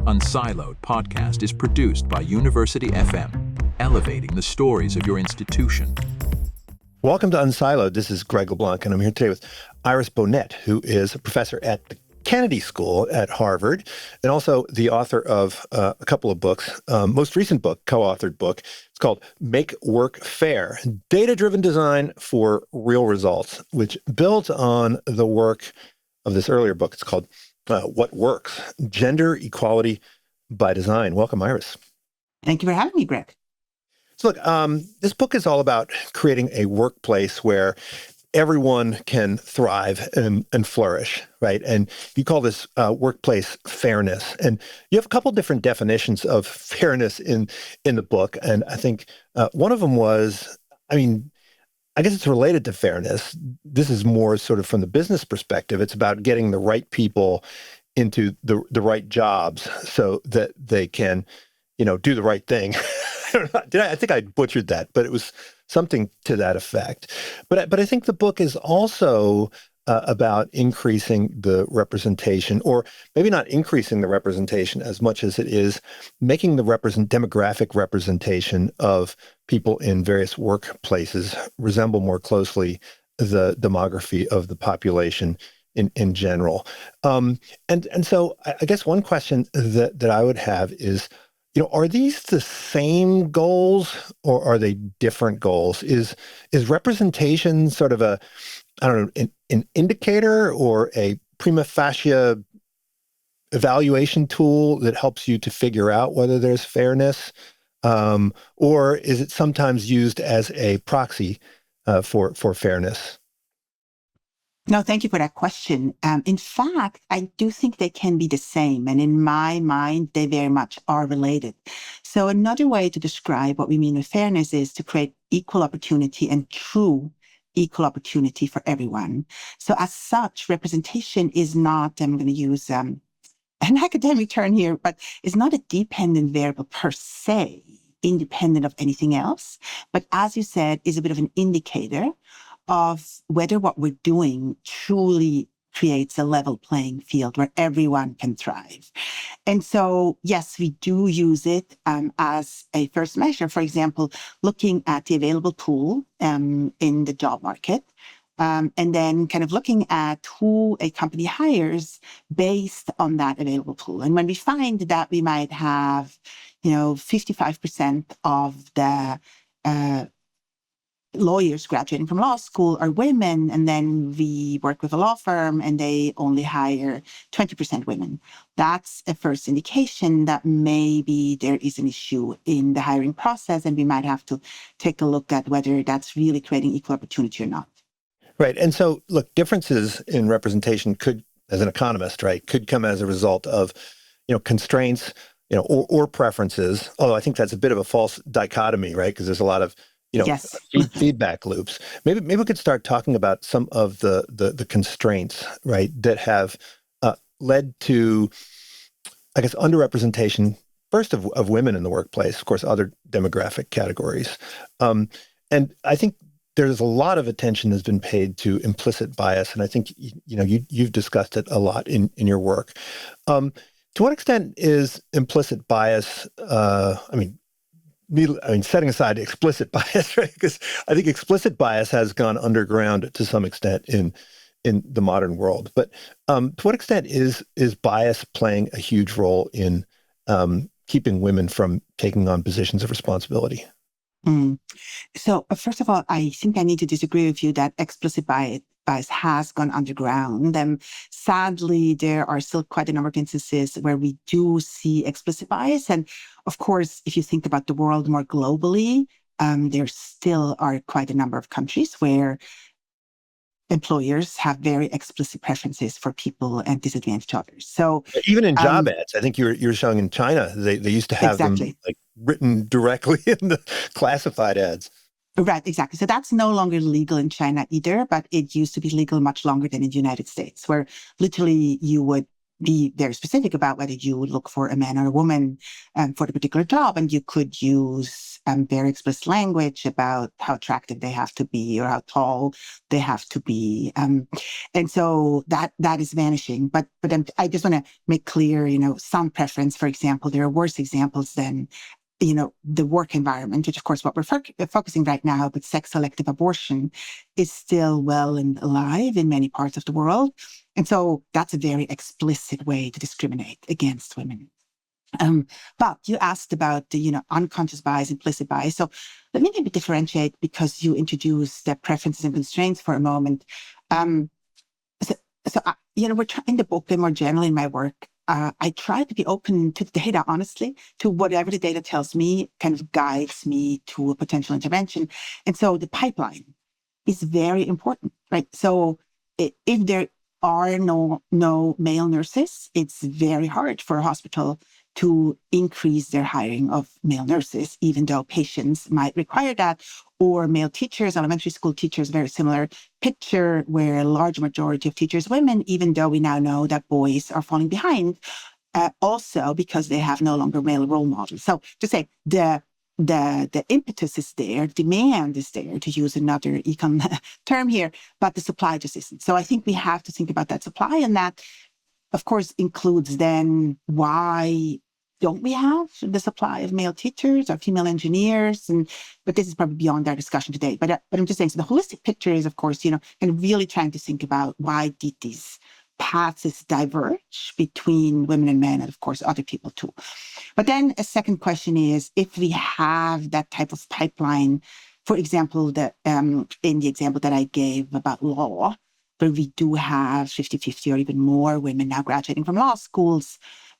Unsiloed podcast is produced by University FM, elevating the stories of your institution. Welcome to Unsiloed. This is Greg LeBlanc, and I'm here today with Iris Bohnet, who is a professor at the Kennedy School at Harvard, and also the author of a couple of books. Most recent book, co-authored book, it's called Make Work Fair, Data-Driven Design for Real Results, which builds on the work of this earlier book. It's called What Works? Gender Equality by Design. Welcome, Iris. Thank you for having me, Greg. So look, this book is all about creating a workplace where everyone can thrive and flourish, right? And you call this workplace fairness. And you have a couple different definitions of fairness in the book. And I think one of them was, I guess it's related to fairness. This is more sort of from the business perspective. It's about getting the right people into the right jobs so that they can, do the right thing. I think I butchered that, but it was something to that effect. But I think the book is also about increasing the representation, or maybe not increasing the representation as much as it is making the demographic representation of people in various workplaces resemble more closely the demography of the population in general. And so I guess one question that I would have is, are these the same goals or are they different goals? Is representation sort of an indicator or a prima facie evaluation tool that helps you to figure out whether there's fairness? Or is it sometimes used as a proxy for fairness? No, thank you for that question. In fact, I do think they can be the same. And in my mind, they very much are related. So another way to describe what we mean with fairness is to create equal opportunity and true equal opportunity for everyone. So as such, representation is not, I'm going to use an academic term here, but it's not a dependent variable per se, independent of anything else. But as you said, is a bit of an indicator of whether what we're doing truly creates a level playing field where everyone can thrive. And so, yes, we do use it as a first measure. For example, looking at the available pool in the job market, and then kind of looking at who a company hires based on that available pool. And when we find that we might have, 55% of the lawyers graduating from law school are women, and then we work with a law firm and they only hire 20% women. That's a first indication that maybe there is an issue in the hiring process, and we might have to take a look at whether that's really creating equal opportunity or not. Right. And so, look, differences in representation could, as an economist, right, could come as a result of, constraints, or preferences. Although I think that's a bit of a false dichotomy, right? Because there's a lot of Yes. feedback loops. Maybe we could start talking about some of the constraints, right, that have led to, I guess, underrepresentation, first of women in the workplace, of course, other demographic categories. And I think there's a lot of attention that's been paid to implicit bias, and I think you've discussed it a lot in your work. To what extent is implicit bias? Setting aside explicit bias, right? Because I think explicit bias has gone underground to some extent in the modern world. But to what extent is bias playing a huge role in keeping women from taking on positions of responsibility? So first of all, I think I need to disagree with you that explicit bias has gone underground. Sadly, there are still quite a number of instances where we do see explicit bias. And of course, if you think about the world more globally, there still are quite a number of countries where employers have very explicit preferences for people and disadvantaged others. So even in job ads, I think you're showing in China, they used to have them like written directly in the classified ads. Right, exactly. So that's no longer legal in China either, but it used to be legal much longer than in the United States, where literally you would be very specific about whether you would look for a man or a woman for the particular job. And you could use very explicit language about how attractive they have to be or how tall they have to be. And so that is vanishing. But I just want to make clear, some preference, for example, there are worse examples than the work environment, which of course what we're focusing right now, but sex-selective abortion is still well and alive in many parts of the world. And so that's a very explicit way to discriminate against women. But you asked about the, unconscious bias, implicit bias. So let me maybe differentiate, because you introduced the preferences and constraints for a moment. We're trying in the book and more generally in my work, I try to be open to the data, honestly, to whatever the data tells me kind of guides me to a potential intervention. And so the pipeline is very important, right? So if there are no male nurses, it's very hard for a hospital to increase their hiring of male nurses, even though patients might require that, or male teachers, elementary school teachers, very similar picture where a large majority of teachers are women, even though we now know that boys are falling behind, also because they have no longer male role models. So to say the impetus is there, demand is there, to use another econ term here, but the supply just isn't. So I think we have to think about that supply, and that, of course, includes then why don't we have the supply of male teachers or female engineers? But this is probably beyond our discussion today. But I'm just saying, so the holistic picture is, of course, and really trying to think about why did these paths diverge between women and men, and of course other people too. But then a second question is, if we have that type of pipeline, for example, that in the example that I gave about law, where we do have 50-50 or even more women now graduating from law schools,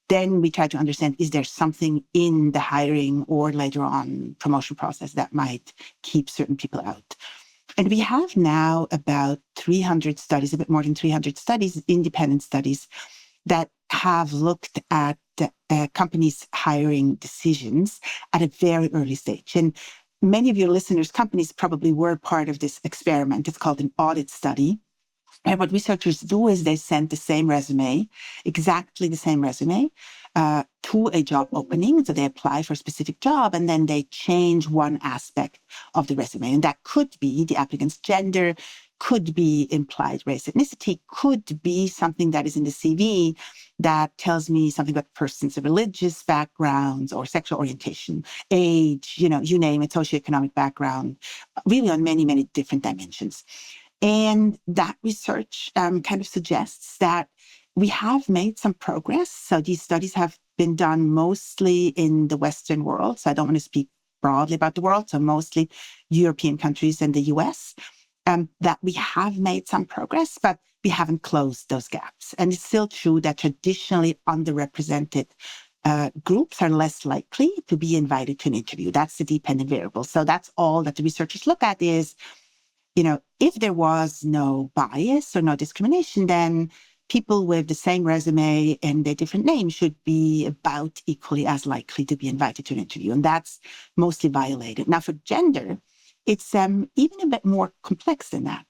then we try to understand, is there something in the hiring or later on promotion process that might keep certain people out? And we have now about 300 studies, a bit more than 300 studies, independent studies, that have looked at companies' hiring decisions at a very early stage. And many of your listeners' companies probably were part of this experiment. It's called an audit study. And what researchers do is they send the same resume, exactly the same resume, to a job opening. So they apply for a specific job, and then they change one aspect of the resume. And that could be the applicant's gender, could be implied race, ethnicity, could be something that is in the CV that tells me something about the person's religious backgrounds or sexual orientation, age, you name it, socioeconomic background, really on many, many different dimensions. And that research kind of suggests that we have made some progress. So these studies have been done mostly in the Western world. So I don't want to speak broadly about the world. So mostly European countries and the US, that we have made some progress, but we haven't closed those gaps. And it's still true that traditionally underrepresented groups are less likely to be invited to an interview. That's the dependent variable. So that's all that the researchers look at is, if there was no bias or no discrimination, then people with the same resume and their different names should be about equally as likely to be invited to an interview. And that's mostly violated. Now, for gender, it's even a bit more complex than that.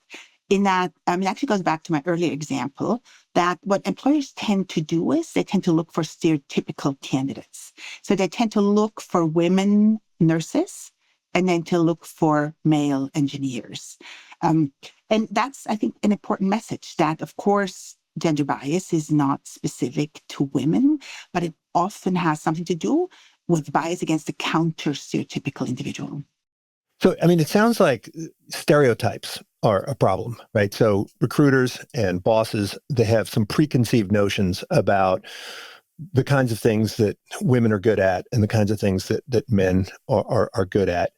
In that, it actually goes back to my earlier example, that what employers tend to do is they tend to look for stereotypical candidates. So they tend to look for women nurses, and then to look for male engineers. And that's, I think, an important message that, of course, gender bias is not specific to women, but it often has something to do with bias against the counter-stereotypical individual. So, it sounds like stereotypes are a problem, right? So recruiters and bosses, they have some preconceived notions about the kinds of things that women are good at and the kinds of things that men are good at.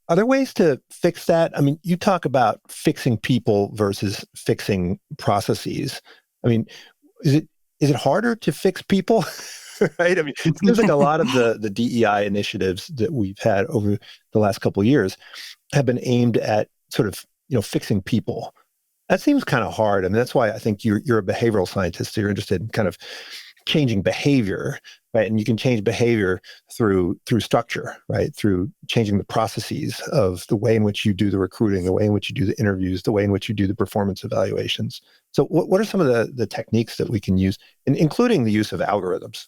Are there ways to fix that? You talk about fixing people versus fixing processes. Is it harder to fix people? Right? It seems like a lot of the DEI initiatives that we've had over the last couple of years have been aimed at sort of, fixing people. That seems kind of hard. That's why I think you're a behavioral scientist. So you're interested in kind of changing behavior, right? And you can change behavior through structure, right? Through changing the processes of the way in which you do the recruiting, the way in which you do the interviews, the way in which you do the performance evaluations. So what are some of the techniques that we can use, including the use of algorithms?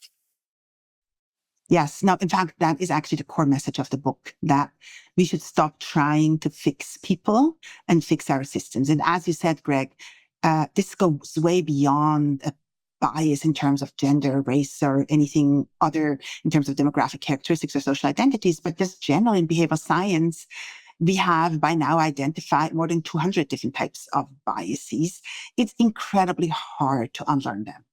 Yes. Now, in fact, that is actually the core message of the book, that we should stop trying to fix people and fix our systems. And as you said, Greg, this goes way beyond a bias in terms of gender, race, or anything other in terms of demographic characteristics or social identities, but just generally in behavioral science, we have by now identified more than 200 different types of biases. It's incredibly hard to unlearn them.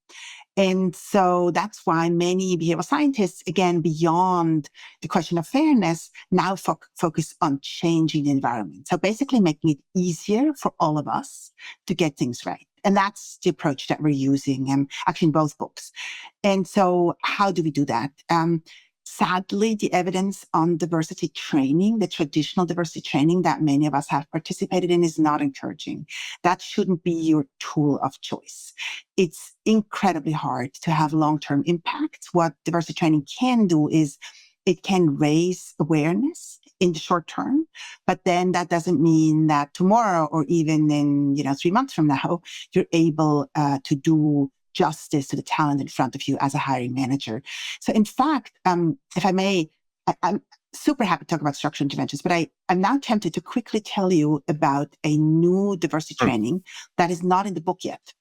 And so that's why many behavioral scientists, again, beyond the question of fairness, now focus on changing the environment. So basically making it easier for all of us to get things right. And that's the approach that we're using, actually in both books. And so how do we do that? Sadly, the evidence on diversity training, the traditional diversity training that many of us have participated in, is not encouraging. That shouldn't be your tool of choice. It's incredibly hard to have long-term impact. What diversity training can do is it can raise awareness in the short term, but then that doesn't mean that tomorrow or even in 3 months from now, you're able to do justice to the talent in front of you as a hiring manager. So in fact, if I may, I'm super happy to talk about structural interventions, but I'm now tempted to quickly tell you about a new diversity training that is not in the book yet,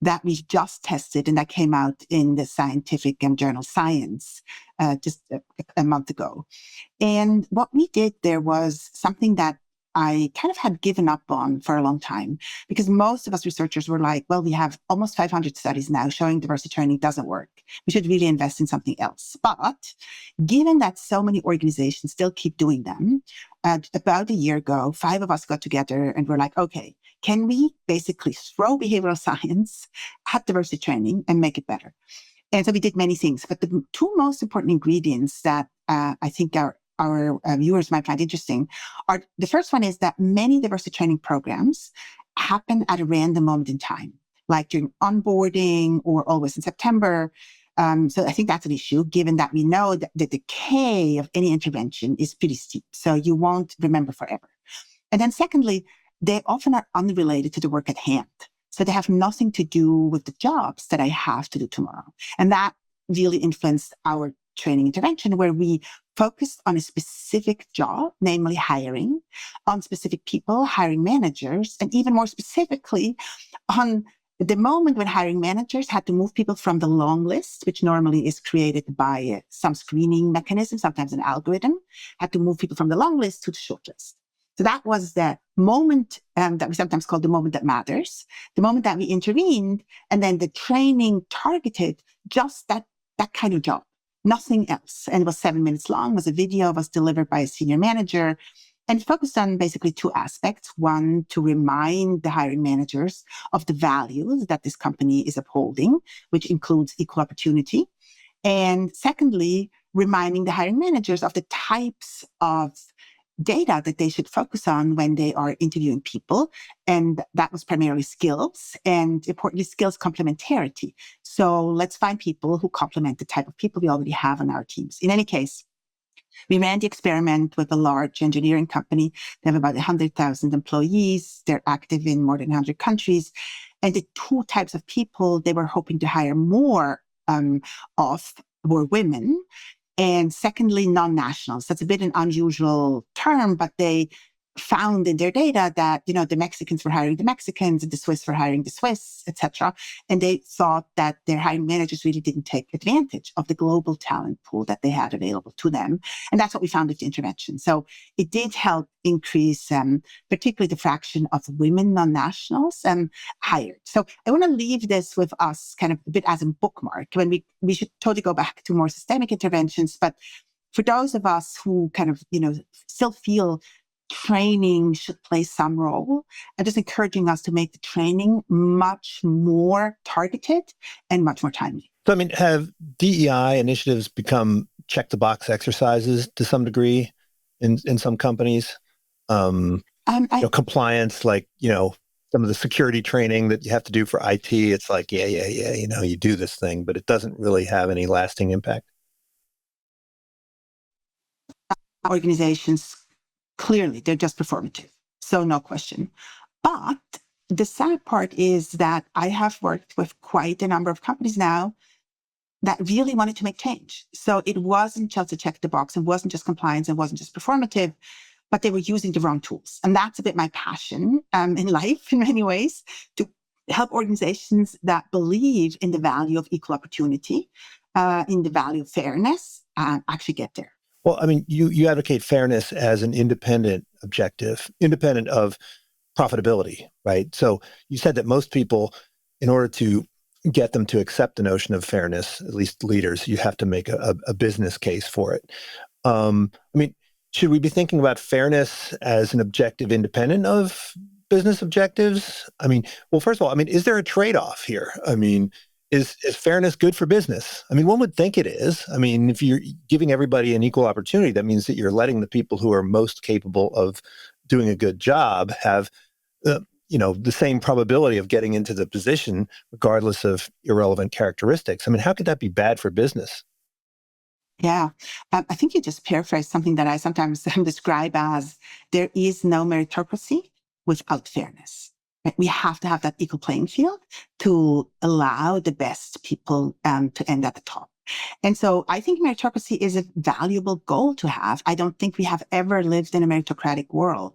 that we just tested and that came out in the scientific journal Science just a month ago. And what we did there was something that I kind of had given up on for a long time, because most of us researchers were like, well, we have almost 500 studies now showing diversity training doesn't work. We should really invest in something else. But given that so many organizations still keep doing them, about a year ago, 5 of us got together and were like, okay, can we basically throw behavioral science at diversity training and make it better? And so we did many things, but the 2 most important ingredients that I think our viewers might find interesting are, the first one is that many diversity training programs happen at a random moment in time, like during onboarding or always in September. So I think that's an issue, given that we know that the decay of any intervention is pretty steep. So you won't remember forever. And then secondly, they often are unrelated to the work at hand. So they have nothing to do with the jobs that I have to do tomorrow. And that really influenced our training intervention, where we focused on a specific job, namely hiring, on specific people, hiring managers, and even more specifically on the moment when hiring managers had to move people from the long list, which normally is created by some screening mechanism, sometimes an algorithm, had to move people from the long list to the short list. So that was the moment that we sometimes call the moment that matters, the moment that we intervened, and then the training targeted just that kind of job, nothing else. And it was 7 minutes long, it was a video, was delivered by a senior manager, and focused on basically 2 aspects. One, to remind the hiring managers of the values that this company is upholding, which includes equal opportunity. And secondly, reminding the hiring managers of the types of data that they should focus on when they are interviewing people. And that was primarily skills, and importantly, skills complementarity. So let's find people who complement the type of people we already have on our teams. In any case, we ran the experiment with a large engineering company. They have about 100,000 employees. They're active in more than 100 countries. And the 2 types of people they were hoping to hire more of were women. And secondly, non-nationals. That's a bit an unusual term, but they found in their data that, the Mexicans were hiring the Mexicans and the Swiss were hiring the Swiss, etc. And they thought that their hiring managers really didn't take advantage of the global talent pool that they had available to them. And that's what we found with the intervention. So it did help increase, particularly the fraction of women non-nationals hired. So I want to leave this with us kind of a bit as a bookmark, when we should totally go back to more systemic interventions. But for those of us who kind of, still feel training should play some role, and just encouraging us to make the training much more targeted and much more timely. So, have DEI initiatives become check-the-box exercises to some degree in some companies? Compliance, like, some of the security training that you have to do for IT. It's like, yeah, you do this thing, but it doesn't really have any lasting impact. Organizations, clearly, they're just performative. So no question. But the sad part is that I have worked with quite a number of companies now that really wanted to make change. So it wasn't just a check the box, it wasn't just compliance, it wasn't just performative, but they were using the wrong tools. And that's a bit my passion in life in many ways, to help organizations that believe in the value of equal opportunity, in the value of fairness, actually get there. Well, I mean, you advocate fairness as an independent objective, independent of profitability, right? So you said that most people, in order to get them to accept the notion of fairness, at least leaders, you have to make a business case for it. I mean, should we be thinking about fairness as an objective independent of business objectives? I mean, well, first of all, I mean, is there a trade-off here? I mean, is fairness good for business? I mean, one would think it is. I mean, if you're giving everybody an equal opportunity, that means that you're letting the people who are most capable of doing a good job have, the same probability of getting into the position, regardless of irrelevant characteristics. I mean, how could that be bad for business? Yeah, I think you just paraphrased something that I sometimes describe as there is no meritocracy without fairness. Right? We have to have that equal playing field to allow the best people to end at the top. And so I think meritocracy is a valuable goal to have. I don't think we have ever lived in a meritocratic world.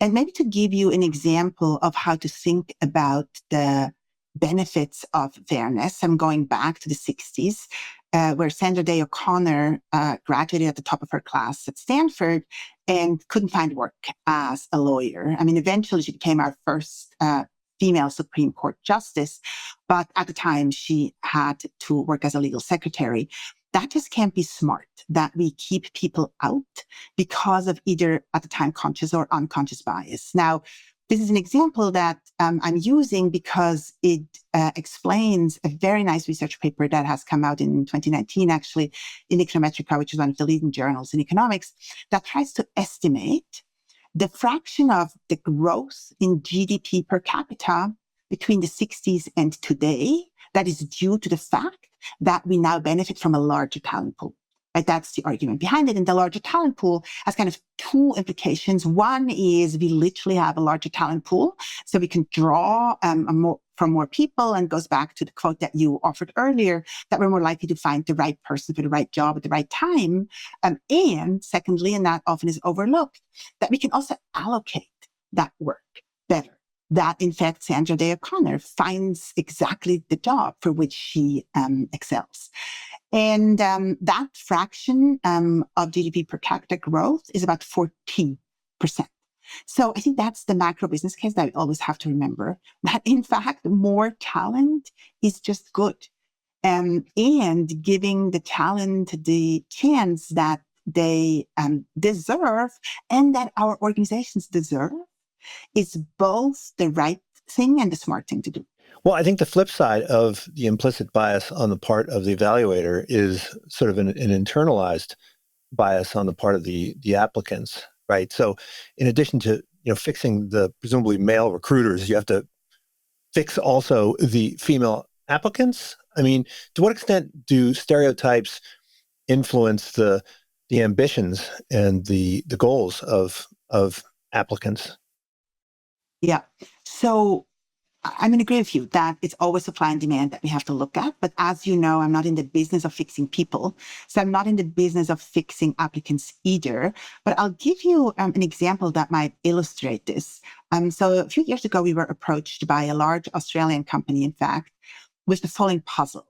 And maybe to give you an example of how to think about the benefits of fairness, I'm going back to the 60s, where Sandra Day O'Connor graduated at the top of her class at Stanford and couldn't find work as a lawyer. I mean, eventually she became our first female Supreme Court justice, but at the time she had to work as a legal secretary. That just can't be smart, that we keep people out because of either at the time conscious or unconscious bias. Now, this is an example that I'm using because it explains a very nice research paper that has come out in 2019, actually, in Econometrica, which is one of the leading journals in economics, that tries to estimate the fraction of the growth in GDP per capita between the 60s and today that is due to the fact that we now benefit from a larger talent pool. Right? That's the argument behind it. And the larger talent pool has kind of two implications. One is we literally have a larger talent pool, so we can draw from more people, and goes back to the quote that you offered earlier, that we're more likely to find the right person for the right job at the right time. And secondly, and that often is overlooked, that we can also allocate that work better. That, in fact, Sandra Day O'Connor finds exactly the job for which she excels. And that fraction of GDP per capita growth is about 14%. So I think that's the macro business case that we always have to remember, that in fact, more talent is just good. And giving the talent the chance that they deserve and that our organizations deserve is both the right thing and the smart thing to do. Well, I think the flip side of the implicit bias on the part of the evaluator is sort of an internalized bias on the part of the applicants, right? So in addition to fixing the presumably male recruiters, you have to fix also the female applicants. I mean, to what extent do stereotypes influence the ambitions and the goals of applicants? Yeah. So I'm going to agree with you that it's always supply and demand that we have to look at. But as you know, I'm not in the business of fixing people. So I'm not in the business of fixing applicants either. But I'll give you an example that might illustrate this. So a few years ago, we were approached by a large Australian company, in fact, with the following puzzle.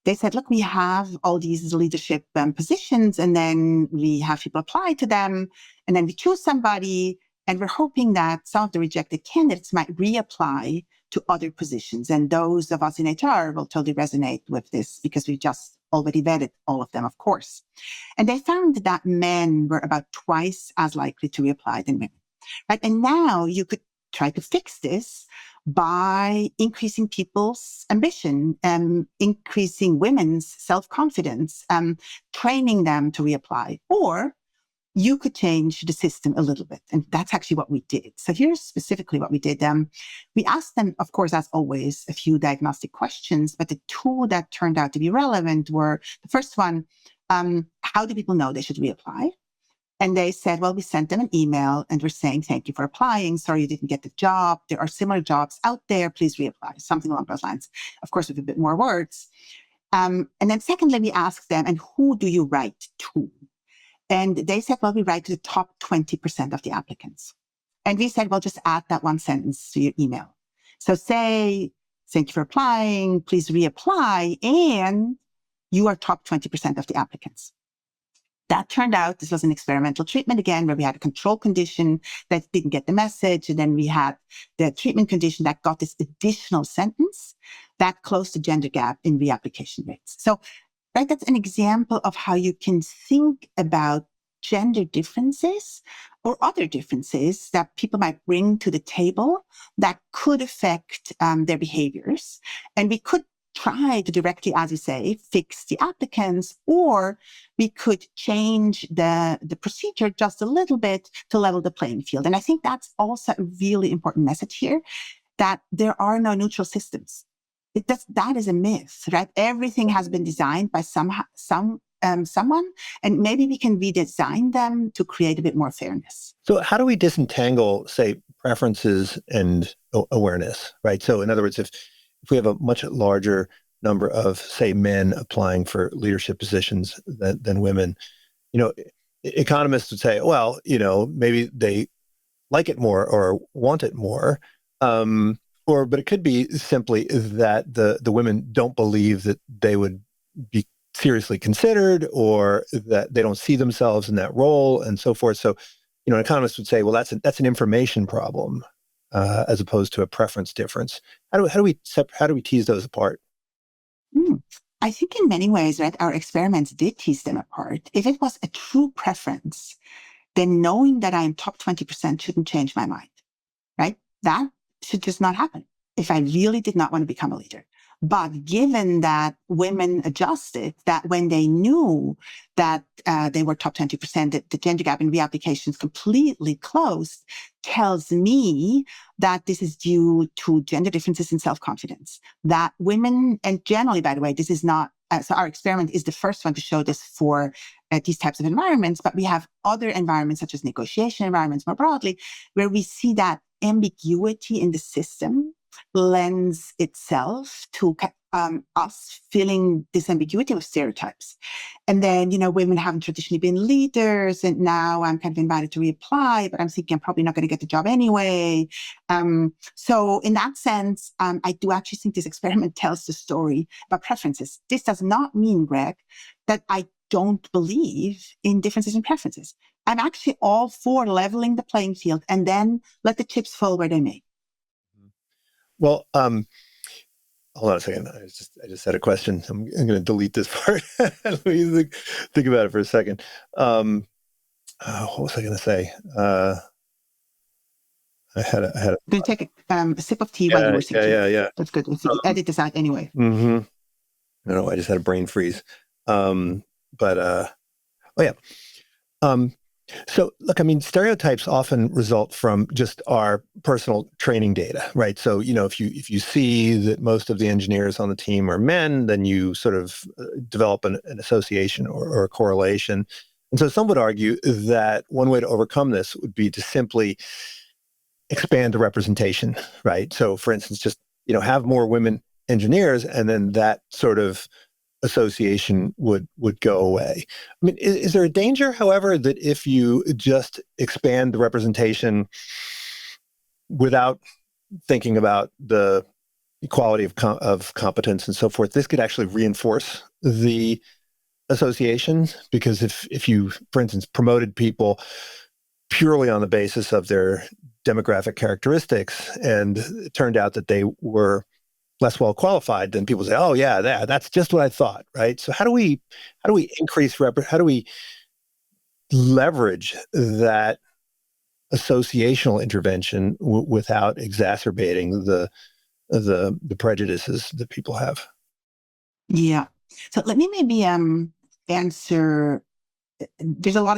They said, look, we have all these leadership positions, and then we have people apply to them, and then we choose somebody, and we're hoping that some of the rejected candidates might reapply to other positions. And those of us in HR will totally resonate with this because we just already vetted all of them, of course. And they found that men were about twice as likely to reapply than women. Right? And now you could try to fix this by increasing people's ambition, increasing women's self-confidence, training them to reapply. Or you could change the system a little bit. And that's actually what we did. So here's specifically what we did. We asked them, of course, as always, a few diagnostic questions, but the two that turned out to be relevant were the first one, how do people know they should reapply? And they said, well, we sent them an email and we're saying, thank you for applying. Sorry you didn't get the job. There are similar jobs out there. Please reapply. Something along those lines. Of course, with a bit more words. And then secondly, we asked them, and who do you write to? And they said, well, we write to the top 20% of the applicants. And we said, well, just add that one sentence to your email. So say, thank you for applying. Please reapply. And you are top 20% of the applicants. That turned out, this was an experimental treatment again, where we had a control condition that didn't get the message. And then we had the treatment condition that got this additional sentence that closed the gender gap in reapplication rates. So, right, that's an example of how you can think about gender differences or other differences that people might bring to the table that could affect their behaviors. And we could try to directly, as you say, fix the applicants, or we could change the procedure just a little bit to level the playing field. And I think that's also a really important message here, that there are no neutral systems. That is a myth, right? Everything has been designed by someone, and maybe we can redesign them to create a bit more fairness. So how do we disentangle, say, preferences and awareness, right? So in other words, if we have a much larger number of, say, men applying for leadership positions than women, economists would say, well, maybe they like it more or want it more. But it could be simply that the women don't believe that they would be seriously considered, or that they don't see themselves in that role, and so forth. So, an economist would say, well, that's an information problem, as opposed to a preference difference. How do we tease those apart? I think in many ways, right, our experiments did tease them apart. If it was a true preference, then knowing that I'm top 20% shouldn't change my mind, right? That should just not happen if I really did not want to become a leader. But given that women adjusted, that when they knew that they were top 20%, the gender gap in reapplications completely closed, tells me that this is due to gender differences in self-confidence. That women, and generally, by the way, this is not, so our experiment is the first one to show this for these types of environments, but we have other environments, such as negotiation environments more broadly, where we see that ambiguity in the system lends itself to us filling this ambiguity with stereotypes. And then, women haven't traditionally been leaders, and now I'm kind of invited to reapply, but I'm thinking I'm probably not going to get the job anyway. So in that sense, I do actually think this experiment tells the story about preferences. This does not mean, Greg, that I don't believe in differences in preferences. I'm actually all for leveling the playing field and then let the chips fall where they may. Well, hold on a second. I just had a question. I'm going to delete this part. Let me think about it for a second. What was I going to say? I had a. Going to take a sip of tea while you were thinking. Yeah. That's good. If you edit this out anyway. Mm-hmm. No, I just had a brain freeze. So look, stereotypes often result from just our personal training data, right? So, if you see that most of the engineers on the team are men, then you sort of develop an association or a correlation. And so some would argue that one way to overcome this would be to simply expand the representation, right? So for instance, just, have more women engineers, and then that sort of association would go away. Is there a danger, however, that if you just expand the representation without thinking about the equality of competence and so forth, this could actually reinforce the association? Because if you, for instance, promoted people purely on the basis of their demographic characteristics, and it turned out that they were less well qualified, then people say, "Oh yeah, that's just what I thought," right? So how do we increase how do we leverage that associational intervention without exacerbating the prejudices that people have? Yeah. So let me maybe answer there's a lot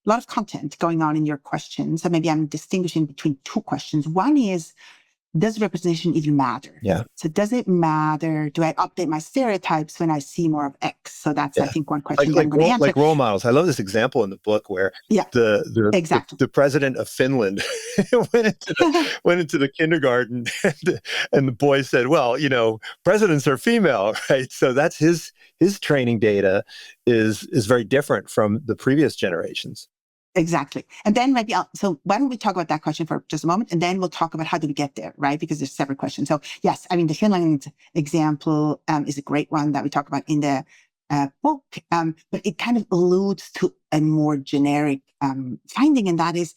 of content going on in your question. So maybe I'm distinguishing between two questions. One is, does representation even matter? Yeah. So does it matter? Do I update my stereotypes when I see more of X? So that's, I think, one question that I'm going to answer. Like role models. I love this example in the book where Exactly. the president of Finland went into the kindergarten and the boy said, well, presidents are female, right? So that's his training data is very different from the previous generations. Exactly. And then maybe so why don't we talk about that question for just a moment, and then we'll talk about how do we get there, right? Because there's separate questions. So yes, I mean, the Finland example is a great one that we talk about in the book, but it kind of alludes to a more generic finding, and that is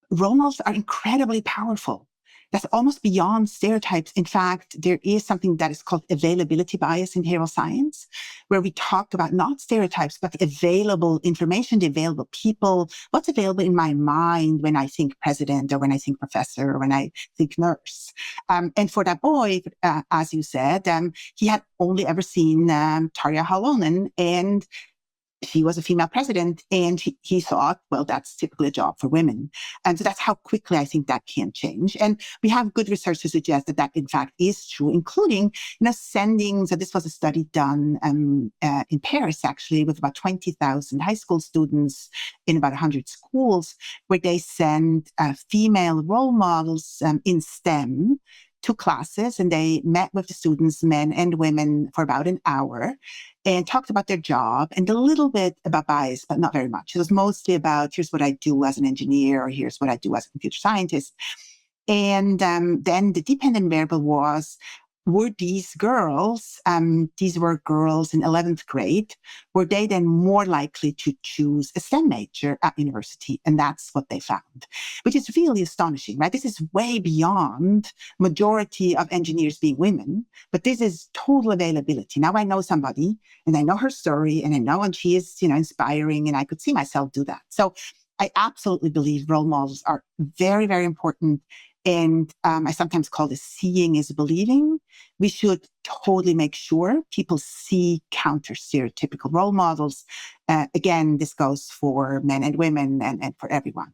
role models are incredibly powerful. That's almost beyond stereotypes. In fact, there is something that is called availability bias in behavioral science, where we talk about not stereotypes, but the available information, the available people, what's available in my mind when I think president or when I think professor or when I think nurse. And for that boy, as you said, he had only ever seen Tarja Halonen, and she was a female president, and he thought, well, that's typically a job for women. And so that's how quickly I think that can change. And we have good research to suggest that in fact is true, including, sending, so this was a study done in Paris, actually, with about 20,000 high school students in about 100 schools, where they send female role models in STEM to classes, and they met with the students, men and women, for about an hour and talked about their job and a little bit about bias, but not very much. It was mostly about, here's what I do as an engineer, or here's what I do as a computer scientist. And then the dependent variable was, were these girls, these were girls in 11th grade, were they then more likely to choose a STEM major at university? And that's what they found, which is really astonishing, right? This is way beyond majority of engineers being women, but this is total availability. Now I know somebody, and I know her story, and I know, and she is, inspiring, and I could see myself do that. So I absolutely believe role models are very, very important. And I sometimes call this seeing is believing. We should totally make sure people see counter stereotypical role models. Again, this goes for men and women and for everyone.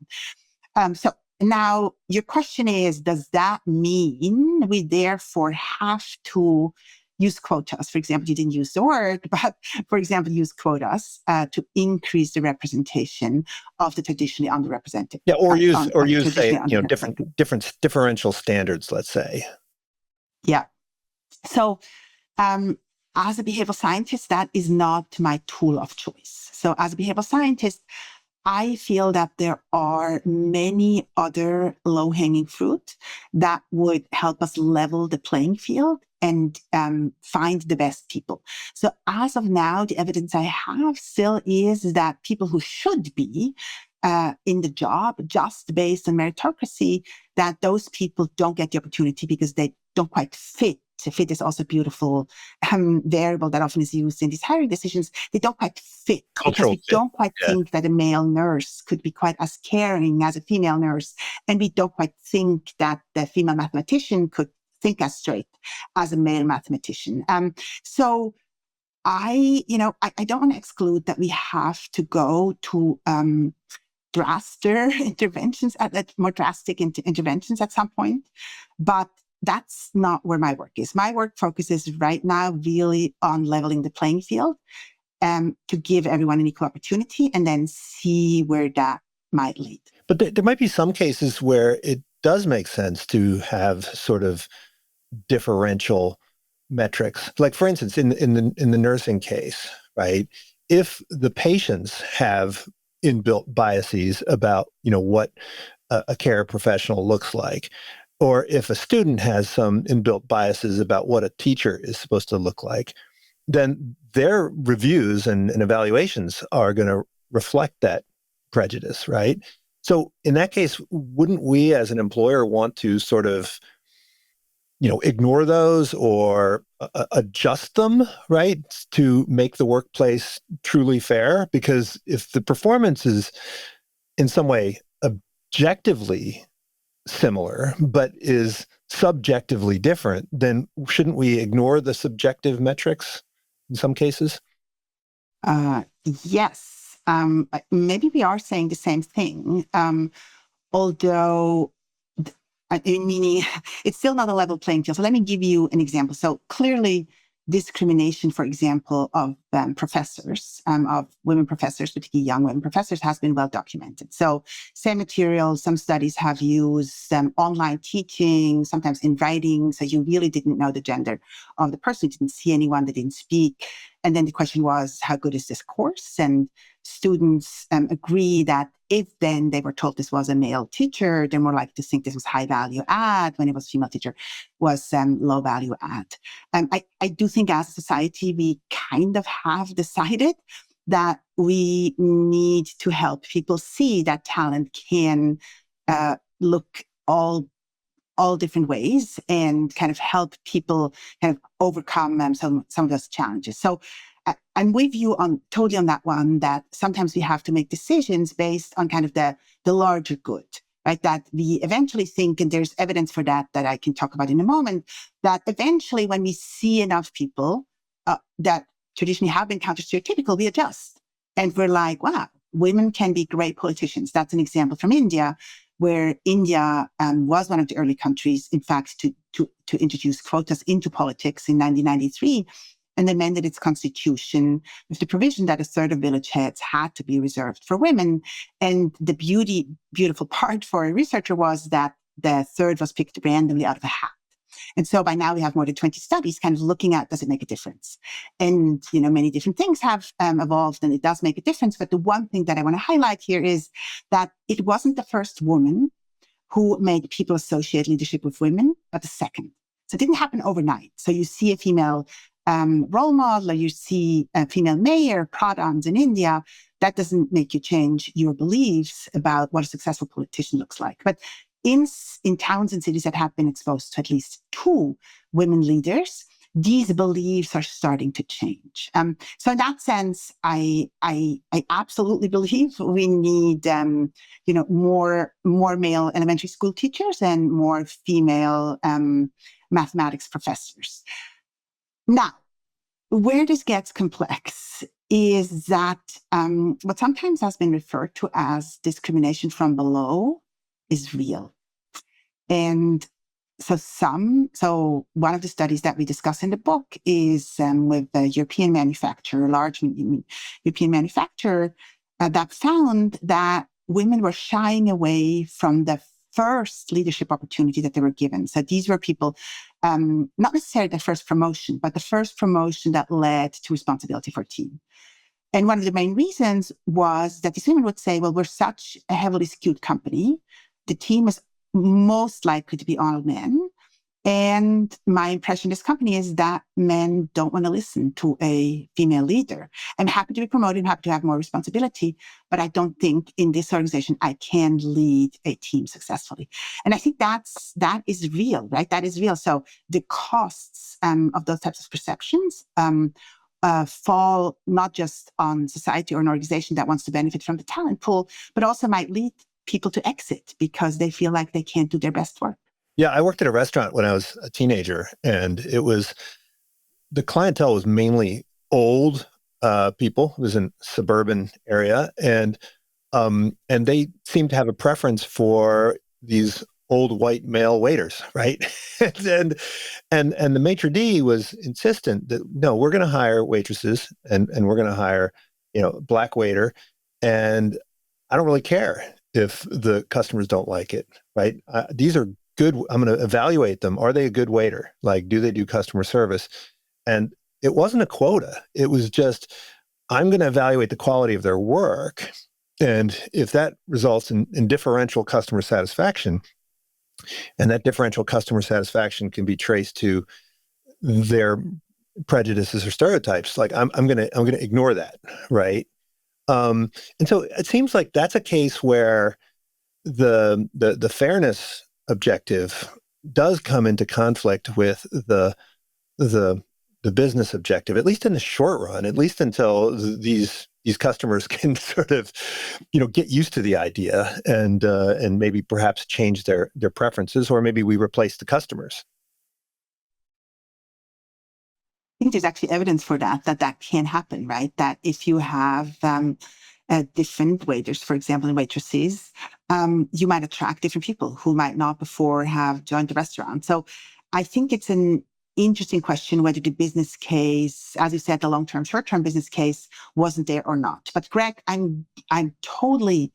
So now your question is, does that mean we therefore have to use quotas? For example, you didn't use the word, but for example, use quotas to increase the representation of the traditionally underrepresented. Yeah, or use say, differential standards, let's say. Yeah. So as a behavioral scientist, that is not my tool of choice. So as a behavioral scientist, I feel that there are many other low-hanging fruit that would help us level the playing field and find the best people. So as of now, the evidence I have still is that people who should be in the job just based on meritocracy, that those people don't get the opportunity because they don't quite fit. Fit is also a beautiful variable that often is used in these hiring decisions. They don't quite fit Cultural because we don't quite think that a male nurse could be quite as caring as a female nurse. And we don't quite think that the female mathematician could think as straight as a male mathematician. So I don't want to exclude that we have to go to more drastic interventions at some point, but that's not where my work is. My work focuses right now really on leveling the playing field to give everyone an equal opportunity and then see where that might lead. But there might be some cases where it does make sense to have sort of differential metrics. Like, for instance, in the nursing case, right? If the patients have inbuilt biases about, what a care professional looks like, or if a student has some inbuilt biases about what a teacher is supposed to look like, then their reviews and evaluations are going to reflect that prejudice, right? So in that case, wouldn't we as an employer want to sort of, ignore those or adjust them, right, to make the workplace truly fair? Because if the performance is in some way objectively similar, but is subjectively different, then shouldn't we ignore the subjective metrics in some cases? Yes. Maybe we are saying the same thing, although, meaning it's still not a level playing field. So let me give you an example. So clearly, discrimination, for example, of professors, of women professors, particularly young women professors, has been well documented. So same material, some studies have used online teaching, sometimes in writing. So you really didn't know the gender of the person, you didn't see anyone, they didn't speak. And then the question was, how good is this course? And students agree that if then they were told this was a male teacher, they're more likely to think this was high value add. When it was a female teacher, was low value add. I do think as a society, we kind of have decided that we need to help people see that talent can look all different ways and kind of help people kind of overcome some of those challenges. So I'm with you on totally on that one, that sometimes we have to make decisions based on kind of the larger good, right? That we eventually think, and there's evidence for that I can talk about in a moment, that eventually when we see enough people that traditionally have been counter-stereotypical, we adjust. And we're like, wow, women can be great politicians. That's an example from India, where India was one of the early countries, in fact, to introduce quotas into politics in 1993, and amended its constitution with the provision that a third of village heads had to be reserved for women. And the beautiful part for a researcher was that the third was picked randomly out of a hat. And so by now we have more than 20 studies kind of looking at, does it make a difference? And, many different things have evolved, and it does make a difference. But the one thing that I want to highlight here is that it wasn't the first woman who made people associate leadership with women, but the second. So it didn't happen overnight. So you see a female role model, or you see a female mayor, pradhans in India, that doesn't make you change your beliefs about what a successful politician looks like. But in towns and cities that have been exposed to at least 2 women leaders, these beliefs are starting to change. So in that sense, I absolutely believe we need, more male elementary school teachers and more female mathematics professors. Now, where this gets complex is that what sometimes has been referred to as discrimination from below is real. And so one of the studies that we discuss in the book is with a European manufacturer, a large European manufacturer, that found that women were shying away from the first leadership opportunity that they were given. So these were people, not necessarily the first promotion, but the first promotion that led to responsibility for a team. And one of the main reasons was that these women would say, well, we're such a heavily skewed company. The team is most likely to be all men. And my impression of this company is that men don't want to listen to a female leader. I'm happy to be promoted, I'm happy to have more responsibility, but I don't think in this organization I can lead a team successfully. And I think that is real, right? That is real. So the costs of those types of perceptions fall not just on society or an organization that wants to benefit from the talent pool, but also might lead people to exit because they feel like they can't do their best work. Yeah, I worked at a restaurant when I was a teenager, and the clientele was mainly old people. It was in a suburban area, and they seemed to have a preference for these old white male waiters, right? and the maitre d' was insistent that no, we're going to hire waitresses, and we're going to hire black waiter, and I don't really care if the customers don't like it, right? These are good. I'm going to evaluate them. Are they a good waiter? Like, do they do customer service? And it wasn't a quota. It was just, I'm going to evaluate the quality of their work. And if that results in differential customer satisfaction, and that differential customer satisfaction can be traced to their prejudices or stereotypes, like I'm going to ignore that, right? And so it seems like that's a case where the fairness objective does come into conflict with the business objective, at least in the short run, at least until these customers can sort of get used to the idea and maybe perhaps change their preferences, or maybe we replace the customers. think there's actually evidence for that can happen, right? That if you have different waiters, for example, and waitresses, you might attract different people who might not before have joined the restaurant. So I think it's an interesting question whether the business case, as you said, the long-term, short-term business case wasn't there or not. But Greg, I'm totally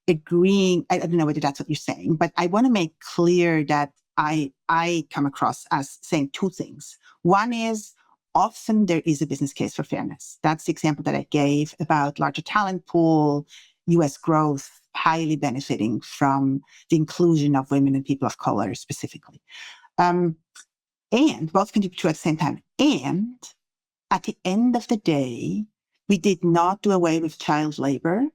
agreeing. I don't know whether that's what you're saying, but I want to make clear that I come across as saying two things. One is often there is a business case for fairness. That's the example that I gave about larger talent pool, US growth, highly benefiting from the inclusion of women and people of color specifically. And both can be true at the same time. And at the end of the day, we did not do away with child labor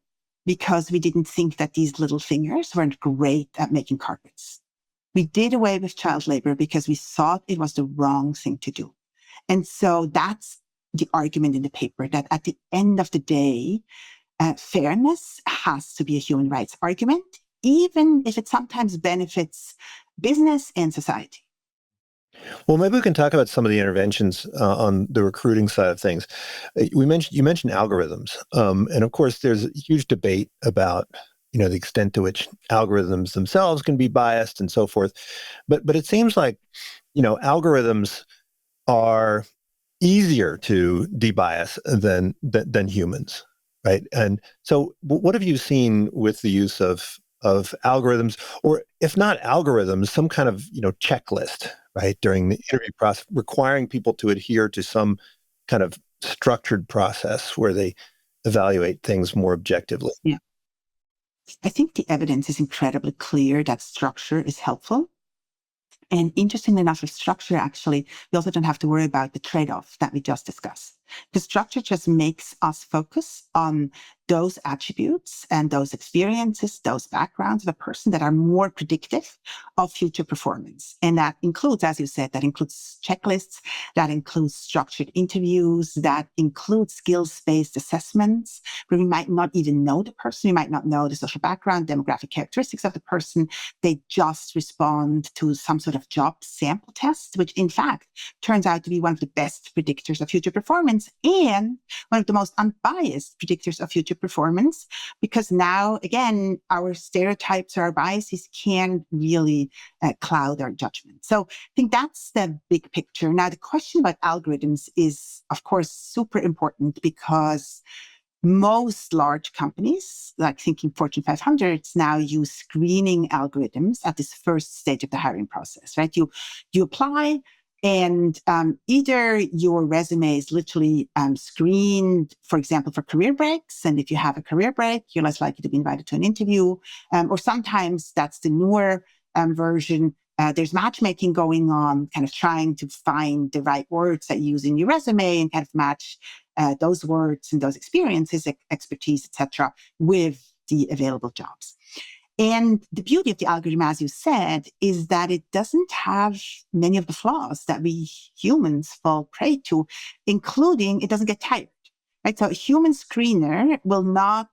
because we didn't think that these little fingers weren't great at making carpets. We did away with child labor because we thought it was the wrong thing to do. And so that's the argument in the paper, that at the end of the day, fairness has to be a human rights argument, even if it sometimes benefits business and society. Well, maybe we can talk about some of the interventions on the recruiting side of things. You mentioned algorithms, and of course, there's a huge debate about the extent to which algorithms themselves can be biased and so forth. But it seems like algorithms are easier to debias than humans, right? And so, what have you seen with the use of algorithms, or if not algorithms, some kind of checklist, right, during the interview process, requiring people to adhere to some kind of structured process where they evaluate things more objectively? Yeah. I think the evidence is incredibly clear that structure is helpful. And interestingly enough, with structure, actually, we also don't have to worry about the trade-off that we just discussed. The structure just makes us focus on those attributes and those experiences, those backgrounds of a person that are more predictive of future performance. And that includes, as you said, that includes checklists, that includes structured interviews, that includes skills-based assessments, where we might not even know the person, we might not know the social background, demographic characteristics of the person. They just respond to some sort of job sample test, which in fact turns out to be one of the best predictors of future performance and one of the most unbiased predictors of future performance, because now, again, our stereotypes or our biases can really cloud our judgment. So I think that's the big picture. Now, the question about algorithms is, of course, super important because most large companies, like thinking Fortune 500s, now use screening algorithms at this first stage of the hiring process, right? You apply, and either your resume is literally screened, for example, for career breaks. And if you have a career break, you're less likely to be invited to an interview. Or sometimes that's the newer version. There's matchmaking going on, kind of trying to find the right words that you use in your resume and kind of match those words and those experiences, expertise, etc., with the available jobs. And the beauty of the algorithm, as you said, is that it doesn't have many of the flaws that we humans fall prey to, including it doesn't get tired, right? So a human screener will not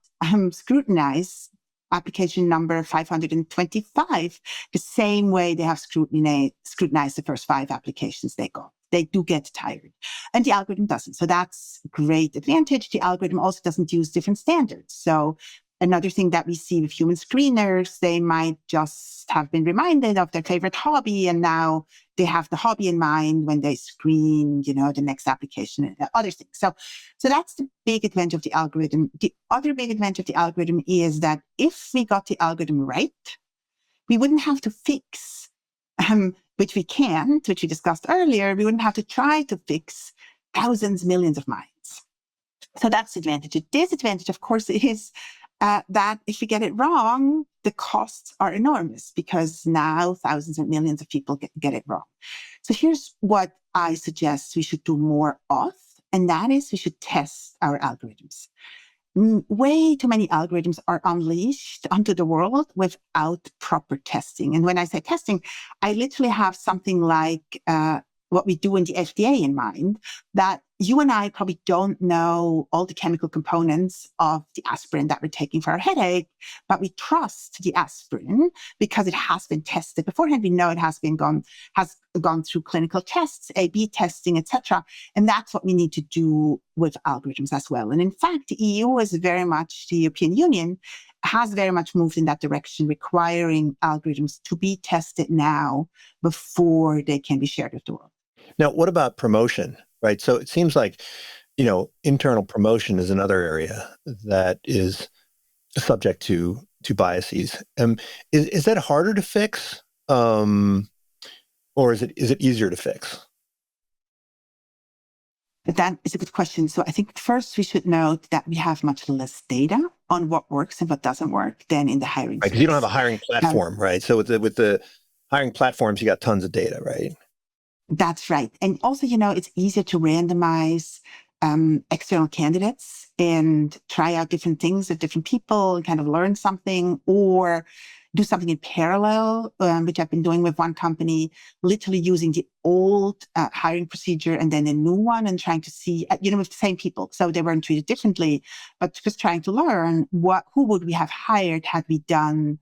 scrutinize application number 525 the same way they have scrutinized the first 5 applications they got. They do get tired. And the algorithm doesn't. So that's a great advantage. The algorithm also doesn't use different standards. So another thing that we see with human screeners, they might just have been reminded of their favorite hobby, and now they have the hobby in mind when they screen, the next application and other things. So that's the big advantage of the algorithm. The other big advantage of the algorithm is that if we got the algorithm right, we wouldn't have to fix, which we can't, which we discussed earlier, we wouldn't have to try to fix thousands, millions of minds. So that's the advantage. The disadvantage, of course, is that if we get it wrong, the costs are enormous because now thousands and millions of people get it wrong. So here's what I suggest we should do more of, and that is we should test our algorithms. Way too many algorithms are unleashed onto the world without proper testing. And when I say testing, I literally have something like what we do in the FDA in mind, that you and I probably don't know all the chemical components of the aspirin that we're taking for our headache, but we trust the aspirin because it has been tested beforehand. We know it has gone through clinical tests, A/B testing, etc. And that's what we need to do with algorithms as well. And in fact, the EU is very much, the European Union has very much moved in that direction, requiring algorithms to be tested now before they can be shared with the world. Now, what about promotion, right? So it seems like, internal promotion is another area that is subject to biases. Is that harder to fix, or is it easier to fix? But that is a good question. So I think first we should note that we have much less data on what works and what doesn't work than in the hiring Right, because you don't have a hiring platform, right? So with the hiring platforms, you got tons of data, right? That's right. And also, it's easier to randomize external candidates and try out different things with different people and kind of learn something, or do something in parallel, which I've been doing with one company, literally using the old hiring procedure and then a new one and trying to see, with the same people. So they weren't treated differently, but just trying to learn who would we have hired had we done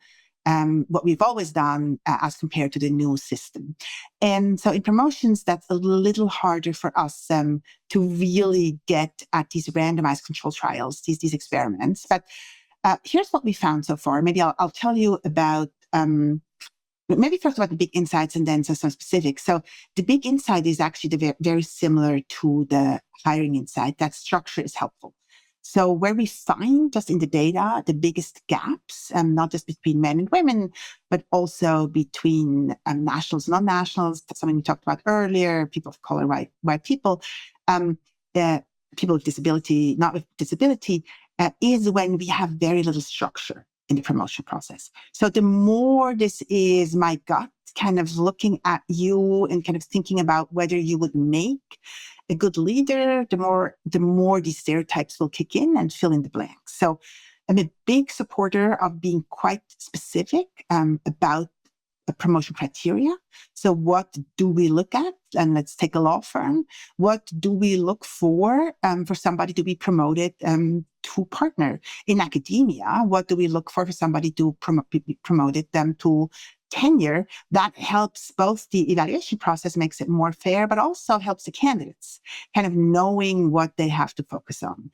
what we've always done as compared to the new system. And so in promotions, that's a little harder for us to really get at these randomized control trials, these experiments. But here's what we found so far. Maybe I'll tell you about, maybe first about the big insights and then some specifics. So the big insight is actually very similar to the hiring insight, that structure is helpful. So where we find just in the data, the biggest gaps, not just between men and women, but also between nationals and non-nationals, that's something we talked about earlier, people of color, white people, people with disability, not with disability, is when we have very little structure in the promotion process. So the more this is my gut kind of looking at you and kind of thinking about whether you would make a good leader, the more these stereotypes will kick in and fill in the blanks. So I'm a big supporter of being quite specific about a promotion criteria. So what do we look at? And let's take a law firm. What do we look for somebody to be promoted to partner? In academia, what do we look for somebody to be promoted to tenure? That helps both the evaluation process, makes it more fair, but also helps the candidates kind of knowing what they have to focus on.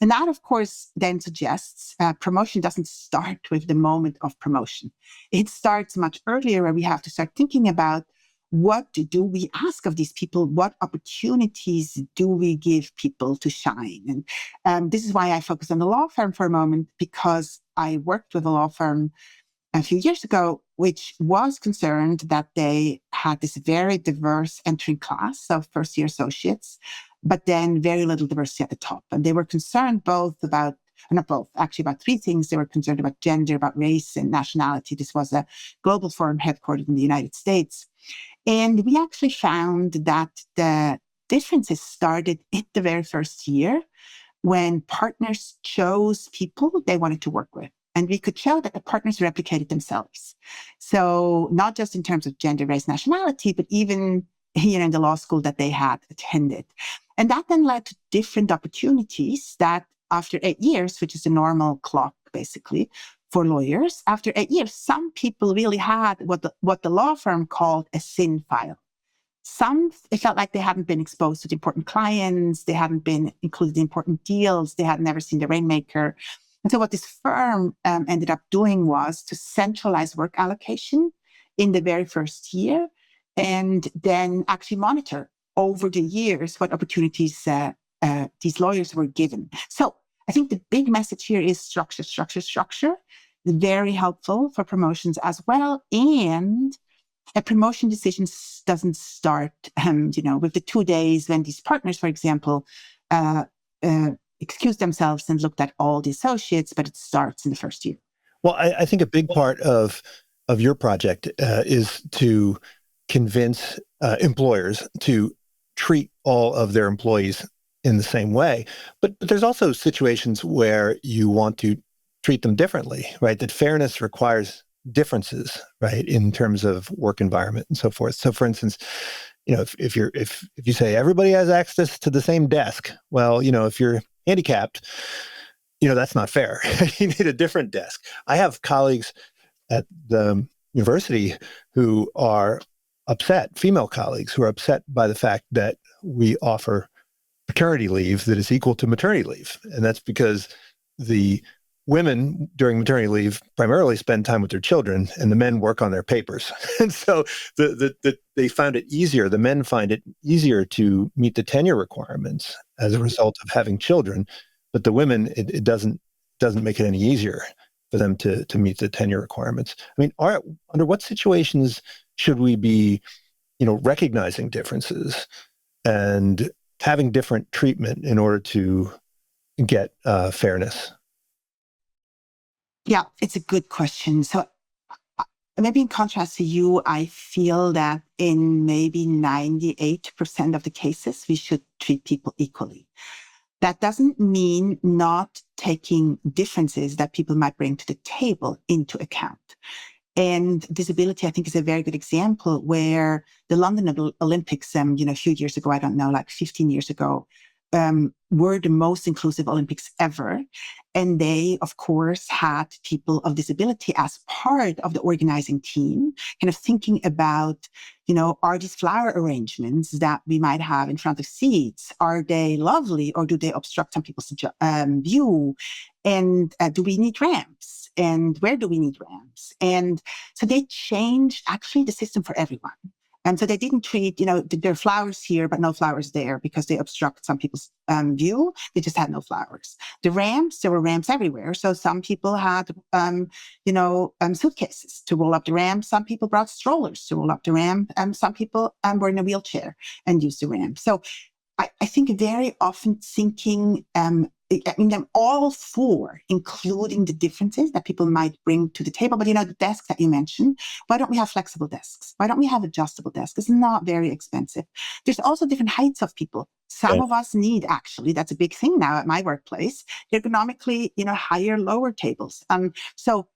And that, of course, then suggests promotion doesn't start with the moment of promotion. It starts much earlier, where we have to start thinking about what do we ask of these people? What opportunities do we give people to shine? And this is why I focus on the law firm for a moment, because I worked with a law firm a few years ago, which was concerned that they had this very diverse entering class of first-year associates, but then very little diversity at the top. And they were concerned about three things. They were concerned about gender, about race, and nationality. This was a global firm headquartered in the United States. And we actually found that the differences started in the very first year when partners chose people they wanted to work with. And we could show that the partners replicated themselves. So not just in terms of gender, race, nationality, but even in the law school that they had attended. And that then led to different opportunities that after 8 years, which is the normal clock basically for lawyers, after 8 years, some people really had what the law firm called a sin file. Some, it felt like they hadn't been exposed to the important clients, they hadn't been included in important deals, they had never seen the rainmaker. And so what this firm ended up doing was to centralize work allocation in the very first year, and then actually monitor over the years what opportunities these lawyers were given. So I think the big message here is structure. Very helpful for promotions as well. And a promotion decision doesn't start, with the 2 days when these partners, for example, excused themselves and looked at all the associates, but it starts in the first year. Well, I think a big part of your project is to convince employers to treat all of their employees in the same way. But there's also situations where you want to treat them differently, right? That fairness requires differences, right, in terms of work environment and so forth. So for instance, if you say everybody has access to the same desk, well, if you're handicapped, that's not fair. You need a different desk. I have colleagues at the university who are upset, female colleagues who are upset by the fact that we offer paternity leave that is equal to maternity leave. And that's because the women during maternity leave primarily spend time with their children and the men work on their papers. And so they found it easier, the men find it easier to meet the tenure requirements as a result of having children. But the women, it doesn't make it any easier for them to meet the tenure requirements. I mean, under what situations should we be, recognizing differences and having different treatment in order to get fairness? Yeah, it's a good question. So maybe in contrast to you, I feel that in maybe 98% of the cases, we should treat people equally. That doesn't mean not taking differences that people might bring to the table into account. And disability, I think, is a very good example where the London Olympics, a few years ago, I don't know, like 15 years ago, were the most inclusive Olympics ever. And they, of course, had people of disability as part of the organizing team, kind of thinking about, are these flower arrangements that we might have in front of seats, are they lovely or do they obstruct some people's view? And do we need ramps? And where do we need ramps? And so they changed actually the system for everyone. And so they didn't treat, there are flowers here, but no flowers there because they obstruct some people's view. They just had no flowers. The ramps, there were ramps everywhere. So some people had, suitcases to roll up the ramp. Some people brought strollers to roll up the ramp. Some people were in a wheelchair and used the ramp. So I think very often thinking, I'm all for including the differences that people might bring to the table. But, the desk that you mentioned, why don't we have flexible desks? Why don't we have adjustable desks? It's not very expensive. There's also different heights of people. Some of us need, actually, that's a big thing now at my workplace, ergonomically, higher, lower tables. So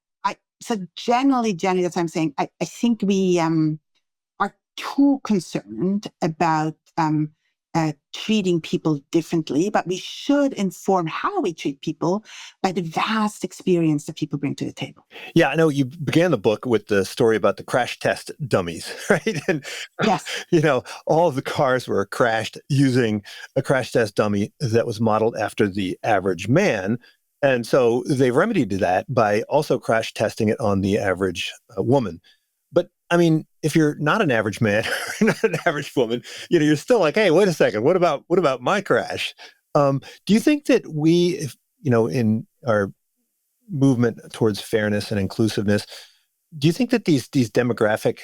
generally, that's what I'm saying. I think we are too concerned about treating people differently, but we should inform how we treat people by the vast experience that people bring to the table. Yeah, I know you began the book with the story about the crash test dummies, right? And, yes, all of the cars were crashed using a crash test dummy that was modeled after the average man. And so they remedied that by also crash testing it on the average woman. But I mean, if you're not an average man, or not an average woman, you're still like, hey, wait a second, what about my crash? Do you think that we, in our movement towards fairness and inclusiveness, do you think that these demographic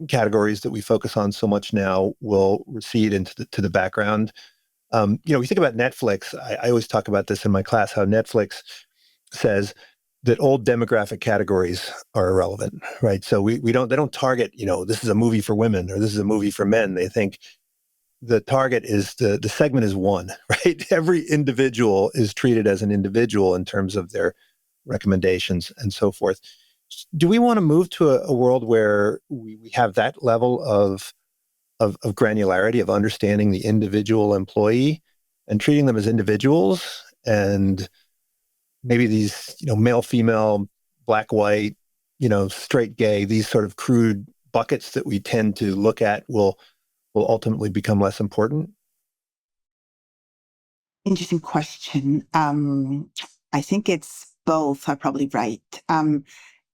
categories that we focus on so much now will recede into the background? We think about Netflix. I always talk about this in my class, how Netflix says that old demographic categories are irrelevant, right? So they don't target, this is a movie for women or this is a movie for men. They think the target is the segment is one, right? Every individual is treated as an individual in terms of their recommendations and so forth. Do we want to move to a world where we have that level of granularity, of understanding the individual employee and treating them as individuals, and maybe these, male, female, black, white, straight, gay, these sort of crude buckets that we tend to look at will ultimately become less important? interesting question. I think it's both are probably right.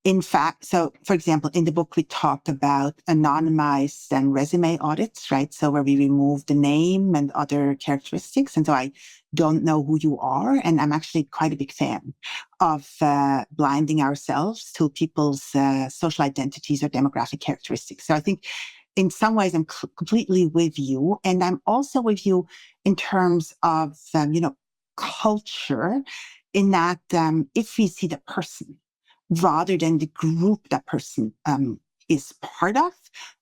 In fact, so for example, in the book, we talk about anonymized and resume audits, right? So where we remove the name and other characteristics. And so I don't know who you are. And I'm actually quite a big fan of blinding ourselves to people's social identities or demographic characteristics. So I think in some ways I'm completely with you. And I'm also with you in terms of, culture, in that if we see the person, rather than the group that person is part of,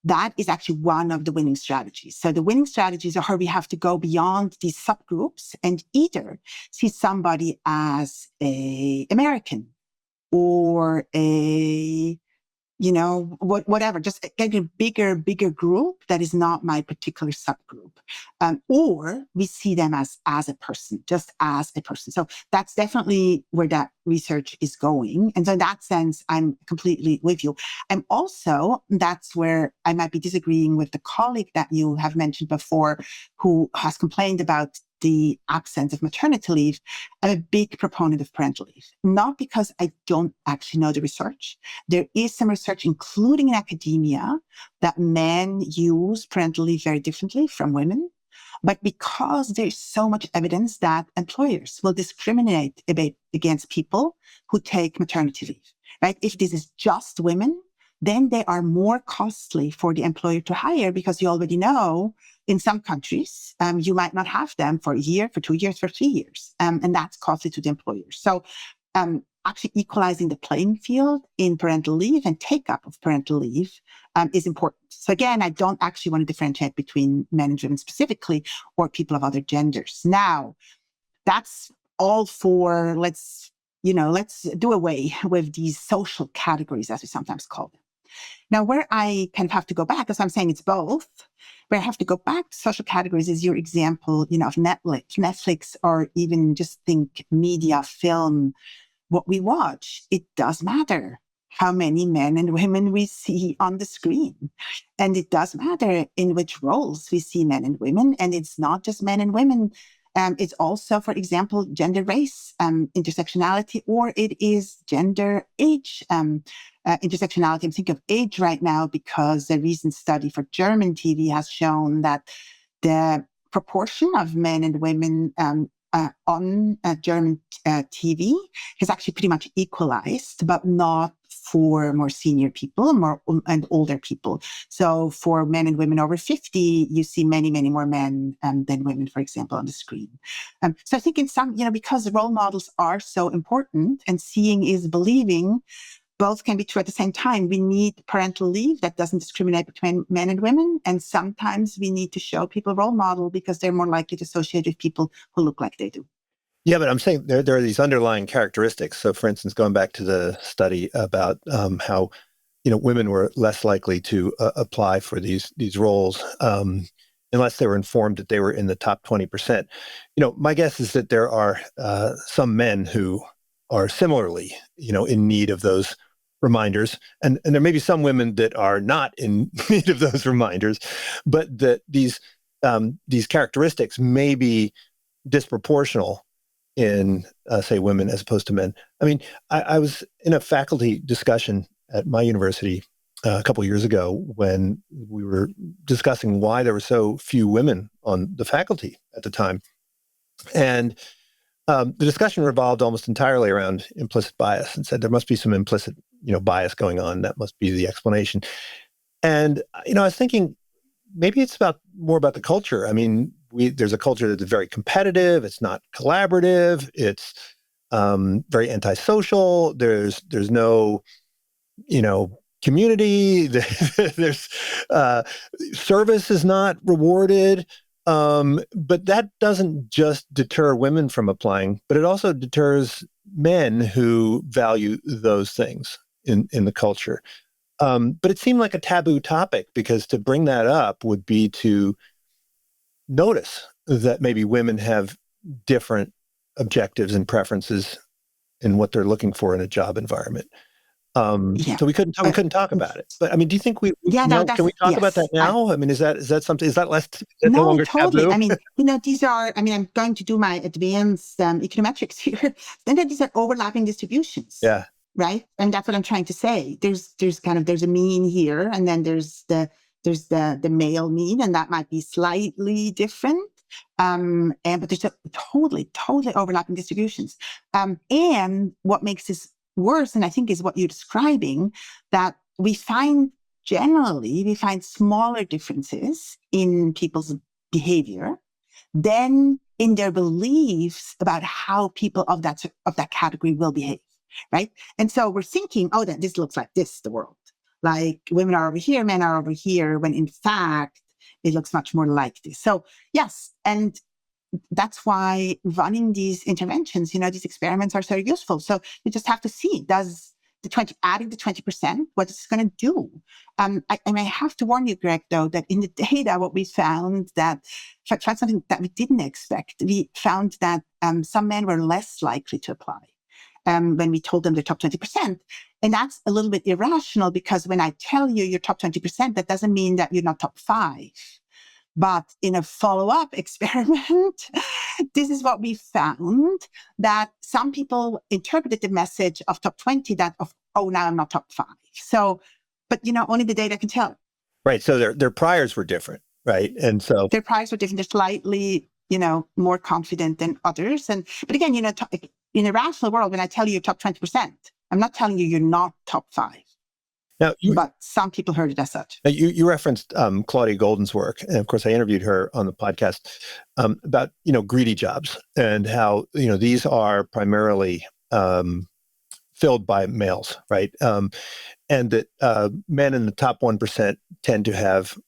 that is actually one of the winning strategies. So the winning strategies are how we have to go beyond these subgroups and either see somebody as an American or a whatever, just get a bigger group that is not my particular subgroup. Or we see them as a person, just as a person. So that's definitely where that research is going. And so in that sense, I'm completely with you. And also, that's where I might be disagreeing with the colleague that you have mentioned before, who has complained about the absence of maternity leave. I'm a big proponent of parental leave, not because I don't actually know the research. There is some research, including in academia, that men use parental leave very differently from women, but because there's so much evidence that employers will discriminate against people who take maternity leave, right? If this is just women, then they are more costly for the employer to hire, because you already know in some countries, you might not have them for a year, for 2 years, for 3 years. And that's costly to the employer. So actually equalizing the playing field in parental leave and take-up of parental leave is important. So again, I don't actually want to differentiate between men and women specifically, or people of other genders. Now, that's all for let's do away with these social categories, as we sometimes call them. Now, where I kind of have to go back, as I'm saying it's both, where I have to go back to social categories is your example, of Netflix, or even just think media, film, what we watch. It does matter how many men and women we see on the screen. And it does matter in which roles we see men and women. And it's not just men and women. It's also, for example, gender, race, intersectionality, or it is gender, age, intersectionality. I'm thinking of age right now because a recent study for German TV has shown that the proportion of men and women on German TV has actually pretty much equalized, but not for more senior people and older people. So for men and women over 50, you see many, many more men than women, for example, on the screen. So I think in some, because role models are so important and seeing is believing, both can be true at the same time. We need parental leave that doesn't discriminate between men and women. And sometimes we need to show people a role model because they're more likely to associate with people who look like they do. Yeah, but I'm saying there are these underlying characteristics. So, for instance, going back to the study about how women were less likely to apply for these roles unless they were informed that they were in the top 20%. My guess is that there are some men who are similarly, in need of those reminders, and there may be some women that are not in need of those reminders, but that these characteristics may be disproportional in, say, women as opposed to men. I mean, I was in a faculty discussion at my university a couple of years ago when we were discussing why there were so few women on the faculty at the time. And the discussion revolved almost entirely around implicit bias, and said there must be some implicit, bias going on. That must be the explanation. And, I was thinking maybe it's more about the culture. I mean, there's a culture that's very competitive. It's not collaborative. It's very antisocial. There's no, community. There's service is not rewarded. But that doesn't just deter women from applying, but it also deters men who value those things in the culture. But it seemed like a taboo topic, because to bring that up would be to notice that maybe women have different objectives and preferences in what they're looking for in a job environment. So we couldn't talk about it. But I mean, do you think can we talk about that now? I mean, is that something? Is that less? Is that no longer totally. Taboo? I mean, these are. I mean, I'm going to do my advanced econometrics here. Then these are overlapping distributions. Yeah. Right, and that's what I'm trying to say. There's a mean here, and then there's the male mean, and that might be slightly different. But there's totally overlapping distributions. And what makes this worse, and I think is what you're describing, that we find smaller differences in people's behavior than in their beliefs about how people of that category will behave. Right. And so we're thinking, that this looks like this, the world. Like women are over here, men are over here, when in fact, it looks much more like this. So yes. And that's why running these interventions, these experiments are so useful. So you just have to see, does adding the 20%, what it's going to do. I may have to warn you, Greg, though, that in the data, what we found that, tried something that we didn't expect. We found that some men were less likely to apply when we told them the top 20%. And that's a little bit irrational, because when I tell you you're top 20%, that doesn't mean that you're not top 5. But in a follow-up experiment, this is what we found, that some people interpreted the message of top 20 that of, oh, now I'm not top 5. So, but only the data can tell. Right. So their priors were different, right? And so their priors were different. They're slightly, more confident than others. But again, in a rational world, when I tell you you're top 20%, I'm not telling you you're not top 5. Now, but some people heard it as such. You referenced Claudia Golden's work, and of course, I interviewed her on the podcast about greedy jobs and how these are primarily filled by males, right? And that men in the top 1% tend to have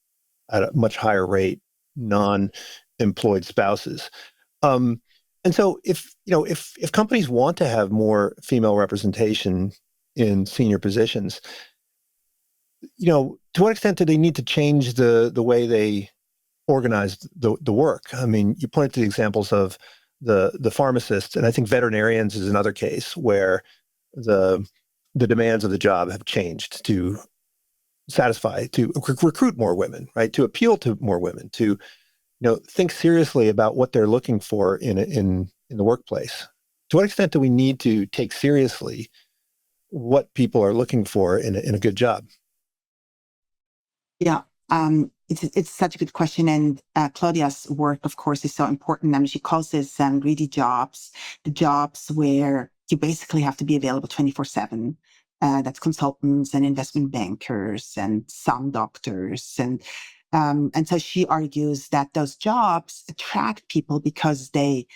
at a much higher rate non-employed spouses. And so, if companies want to have more female representation in senior positions, to what extent do they need to change the way they organize the work? I mean, you pointed to the examples of the pharmacists, and I think veterinarians is another case where the demands of the job have changed to recruit more women, right? To appeal to more women, to think seriously about what they're looking for in the workplace. To what extent do we need to take seriously what people are looking for in a good job? Yeah, it's such a good question. And Claudia's work, of course, is so important. I mean, she calls this greedy jobs, the jobs where you basically have to be available 24/7. That's consultants and investment bankers and some doctors. And so she argues that those jobs attract people because they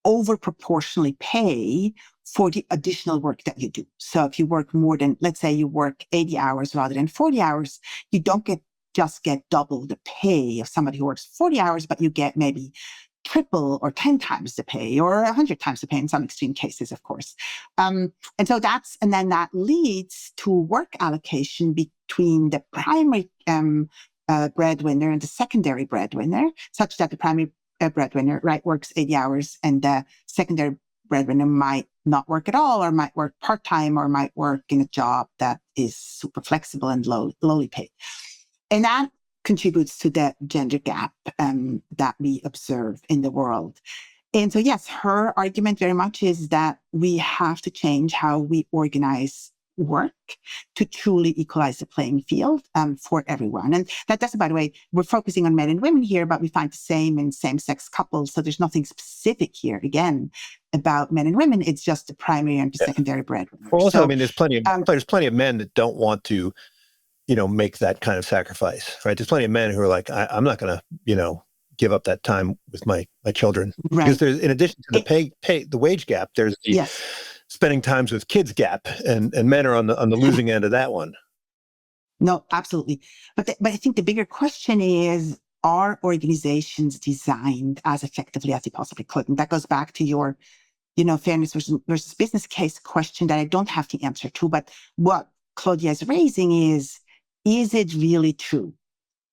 over proportionally pay for the additional work that you do. So if you work more than, let's say you work 80 hours rather than 40 hours, you don't just get double the pay of somebody who works 40 hours, but you get maybe triple or 10 times the pay or 100 times the pay in some extreme cases, of course. And then that leads to work allocation between the primary breadwinner and the secondary breadwinner, such that the primary breadwinner, right, works 80 hours and the secondary breadwinner might not work at all, or might work part-time, or might work in a job that is super flexible and lowly paid. And that contributes to the gender gap that we observe in the world. And so, yes, her argument very much is that we have to change how we organize work to truly equalize the playing field for everyone. And that doesn't, by the way, we're focusing on men and women here, but we find the same in same-sex couples. So there's nothing specific here, again, about men and women. It's just the primary and the secondary breadwinner. Well, also, I mean, there's plenty of men that don't want to make that kind of sacrifice, right? There's plenty of men who are like, I'm not going to, give up that time with my children. Right. Because there's, in addition to the wage gap, there's the spending times with kids gap, and men are on the losing end of that one. No, absolutely. But I think the bigger question is, are organizations designed as effectively as they possibly could? And that goes back to your, fairness versus business case question that I don't have the answer to. But what Claudia is raising is it really true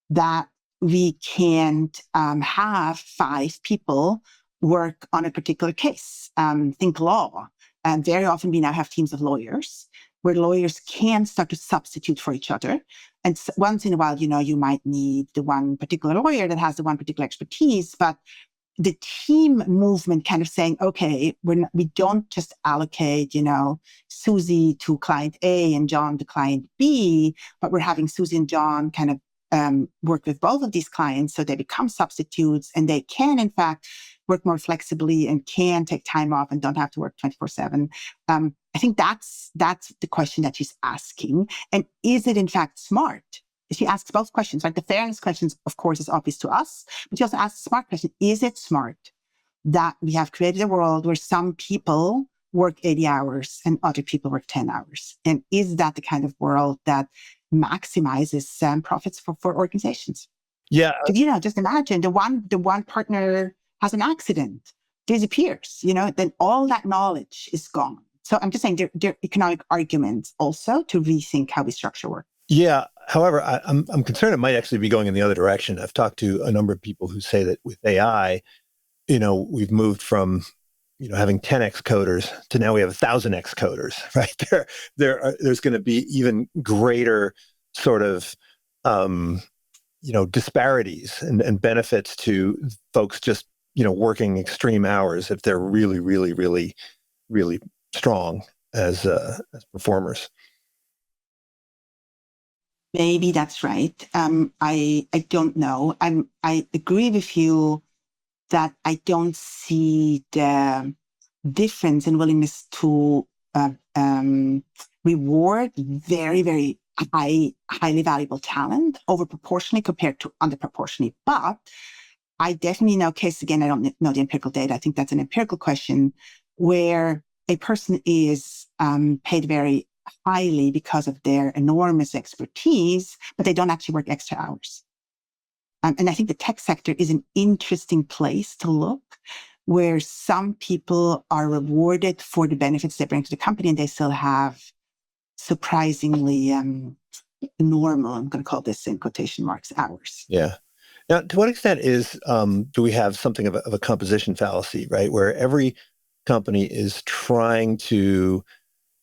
that we can't have 5 people work on a particular case? Think law. And very often we now have teams of lawyers where lawyers can start to substitute for each other. And once in a while, you might need the one particular lawyer that has the one particular expertise, but the team movement kind of saying, okay, we don't just allocate, Susie to client A and John to client B, but we're having Susie and John kind of work with both of these clients, so they become substitutes, and they can, in fact, work more flexibly and can take time off and don't have to work 24/7. I think that's the question that she's asking. And is it in fact smart? She asks both questions, right? The fairness question, of course, is obvious to us, but she also asks the smart question: is it smart that we have created a world where some people work 80 hours and other people work 10 hours? And is that the kind of world that maximizes profits for organizations? Yeah. Just imagine the one partner has an accident, disappears, then all that knowledge is gone. So I'm just saying there are economic arguments also to rethink how we structure work. Yeah. However, I'm concerned it might actually be going in the other direction. I've talked to a number of people who say that with AI, we've moved from having 10x coders to now we have 1,000x coders, right? There's going to be even greater sort of disparities and benefits to folks just working extreme hours if they're really, really, really, really strong as performers. Maybe that's right. I don't know. I agree with you that I don't see the difference in willingness to reward very, very highly valuable talent over proportionally compared to underproportionally. But I definitely know cases, again, I don't know the empirical data. I think that's an empirical question where a person is paid very highly because of their enormous expertise, but they don't actually work extra hours. And I think the tech sector is an interesting place to look, where some people are rewarded for the benefits they bring to the company, and they still have surprisingly normal, I'm going to call this in quotation marks, hours. Yeah. Now, to what extent do we have something of a composition fallacy, right? Where every company is trying to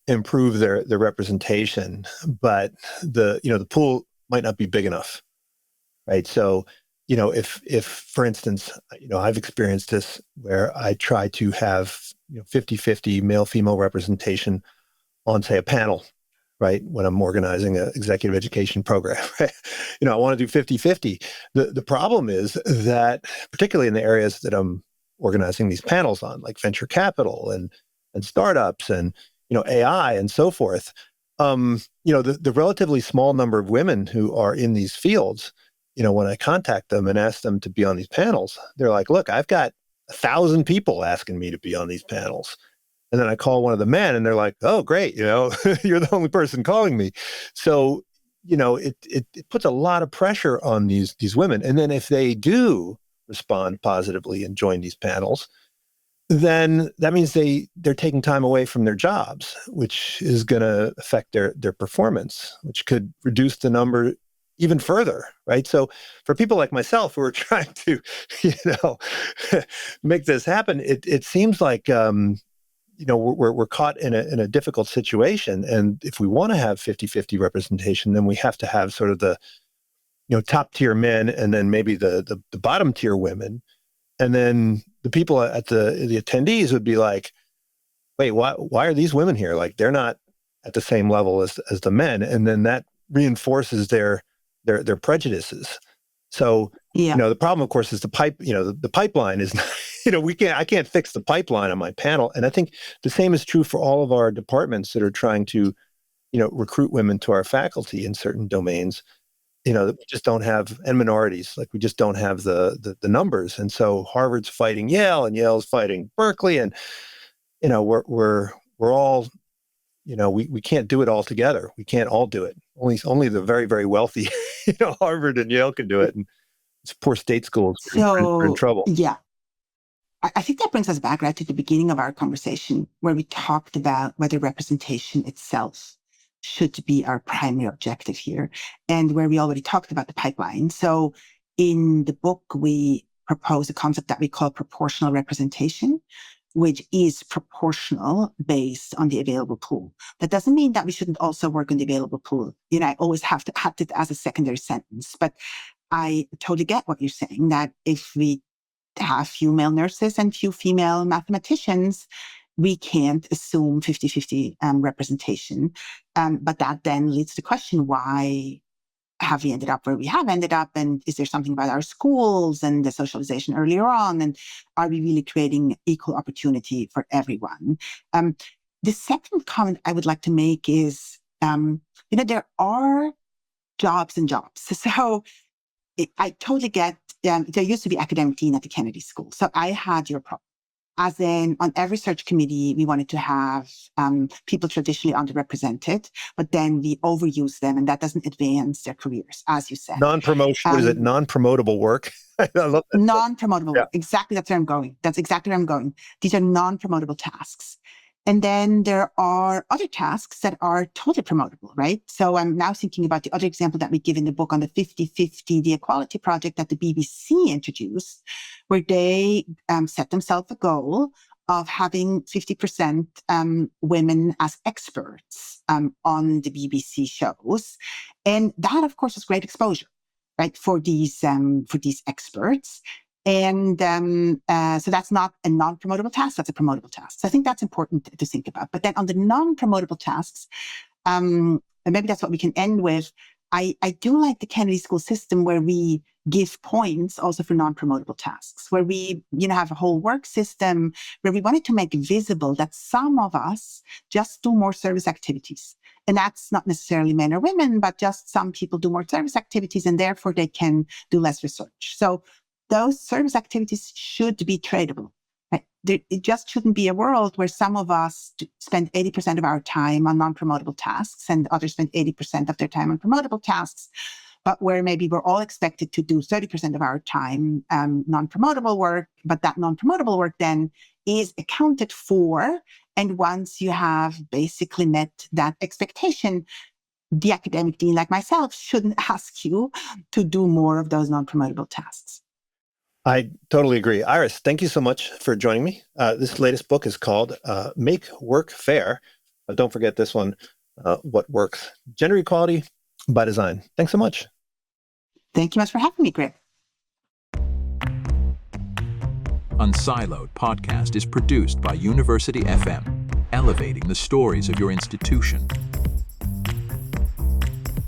improve their representation, but the pool might not be big enough, right? So, if for instance, I've experienced this where I try to have 50-50 male-female representation on, say, a panel, right? When I'm organizing an executive education program, right? I want to do 50-50. The problem is that, particularly in the areas that I'm organizing these panels on, like venture capital and startups and, AI and so forth, the relatively small number of women who are in these fields, when I contact them and ask them to be on these panels, they're like, look, I've got 1,000 people asking me to be on these panels. And then I call one of the men and they're like, oh, great, you're the only person calling me. So, it puts a lot of pressure on these women. And then if they do respond positively and join these panels, then that means they're taking time away from their jobs, which is going to affect their performance, which could reduce the number even further, right? So for people like myself who are trying to, make this happen, it seems like we're caught in a difficult situation. And if we want to have 50-50 representation, then we have to have sort of the, top tier men and then maybe the bottom tier women. And then the people at the attendees would be like, wait, why are these women here? Like, they're not at the same level as the men. And then that reinforces their prejudices. So, the problem, of course, is the pipeline is, I can't fix the pipeline on my panel. And I think the same is true for all of our departments that are trying to, recruit women to our faculty in certain domains, that we just don't have, and minorities, like we just don't have the numbers. And so Harvard's fighting Yale and Yale's fighting Berkeley. And, we're all, we can't do it all together. We can't all do it. Only the very, very wealthy, Harvard and Yale can do it. And it's poor state schools are in trouble. Yeah. I think that brings us back right to the beginning of our conversation, where we talked about whether representation itself should be our primary objective here, and where we already talked about the pipeline. So in the book, we propose a concept that we call proportional representation, which is proportional based on the available pool. That doesn't mean that we shouldn't also work on the available pool. I always have to add it as a secondary sentence, but I totally get what you're saying, that if we have few male nurses and few female mathematicians, we can't assume 50-50 representation. But that then leads to the question, why have we ended up where we have ended up? And is there something about our schools and the socialization earlier on? And are we really creating equal opportunity for everyone? The second comment I would like to make is, there are jobs and jobs. So I totally get, there used to be academic dean at the Kennedy School. So I had your problem. As in, on every search committee, we wanted to have people traditionally underrepresented, but then we overuse them, and that doesn't advance their careers, as you said. Non-promotion, what is it? Non-promotable work? I love that. Non-promotable work. Exactly, that's where I'm going. That's exactly where I'm going. These are non-promotable tasks. And then there are other tasks that are totally promotable, right? So I'm now thinking about the other example that we give in the book on the 50-50, the Equality Project that the BBC introduced, where they set themselves a goal of having 50% women as experts on the BBC shows. And that, of course, is great exposure, right, for these experts. And so that's not a non-promotable task, that's a promotable task. So I think that's important to think about. But then on the non-promotable tasks, and maybe that's what we can end with, I do like the Kennedy School system where we give points also for non-promotable tasks, where we have a whole work system where we wanted to make visible that some of us just do more service activities. And that's not necessarily men or women, but just some people do more service activities and therefore they can do less research. So those service activities should be tradable. Right? It just shouldn't be a world where some of us spend 80% of our time on non-promotable tasks and others spend 80% of their time on promotable tasks, but where maybe we're all expected to do 30% of our time non-promotable work, but that non-promotable work then is accounted for. And once you have basically met that expectation, the academic dean like myself shouldn't ask you to do more of those non-promotable tasks. I totally agree. Iris, thank you so much for joining me. This latest book is called Make Work Fair. Don't forget this one, What Works? Gender Equality by Design. Thanks so much. Thank you much for having me, Greg. Unsiloed podcast is produced by University FM, elevating the stories of your institution.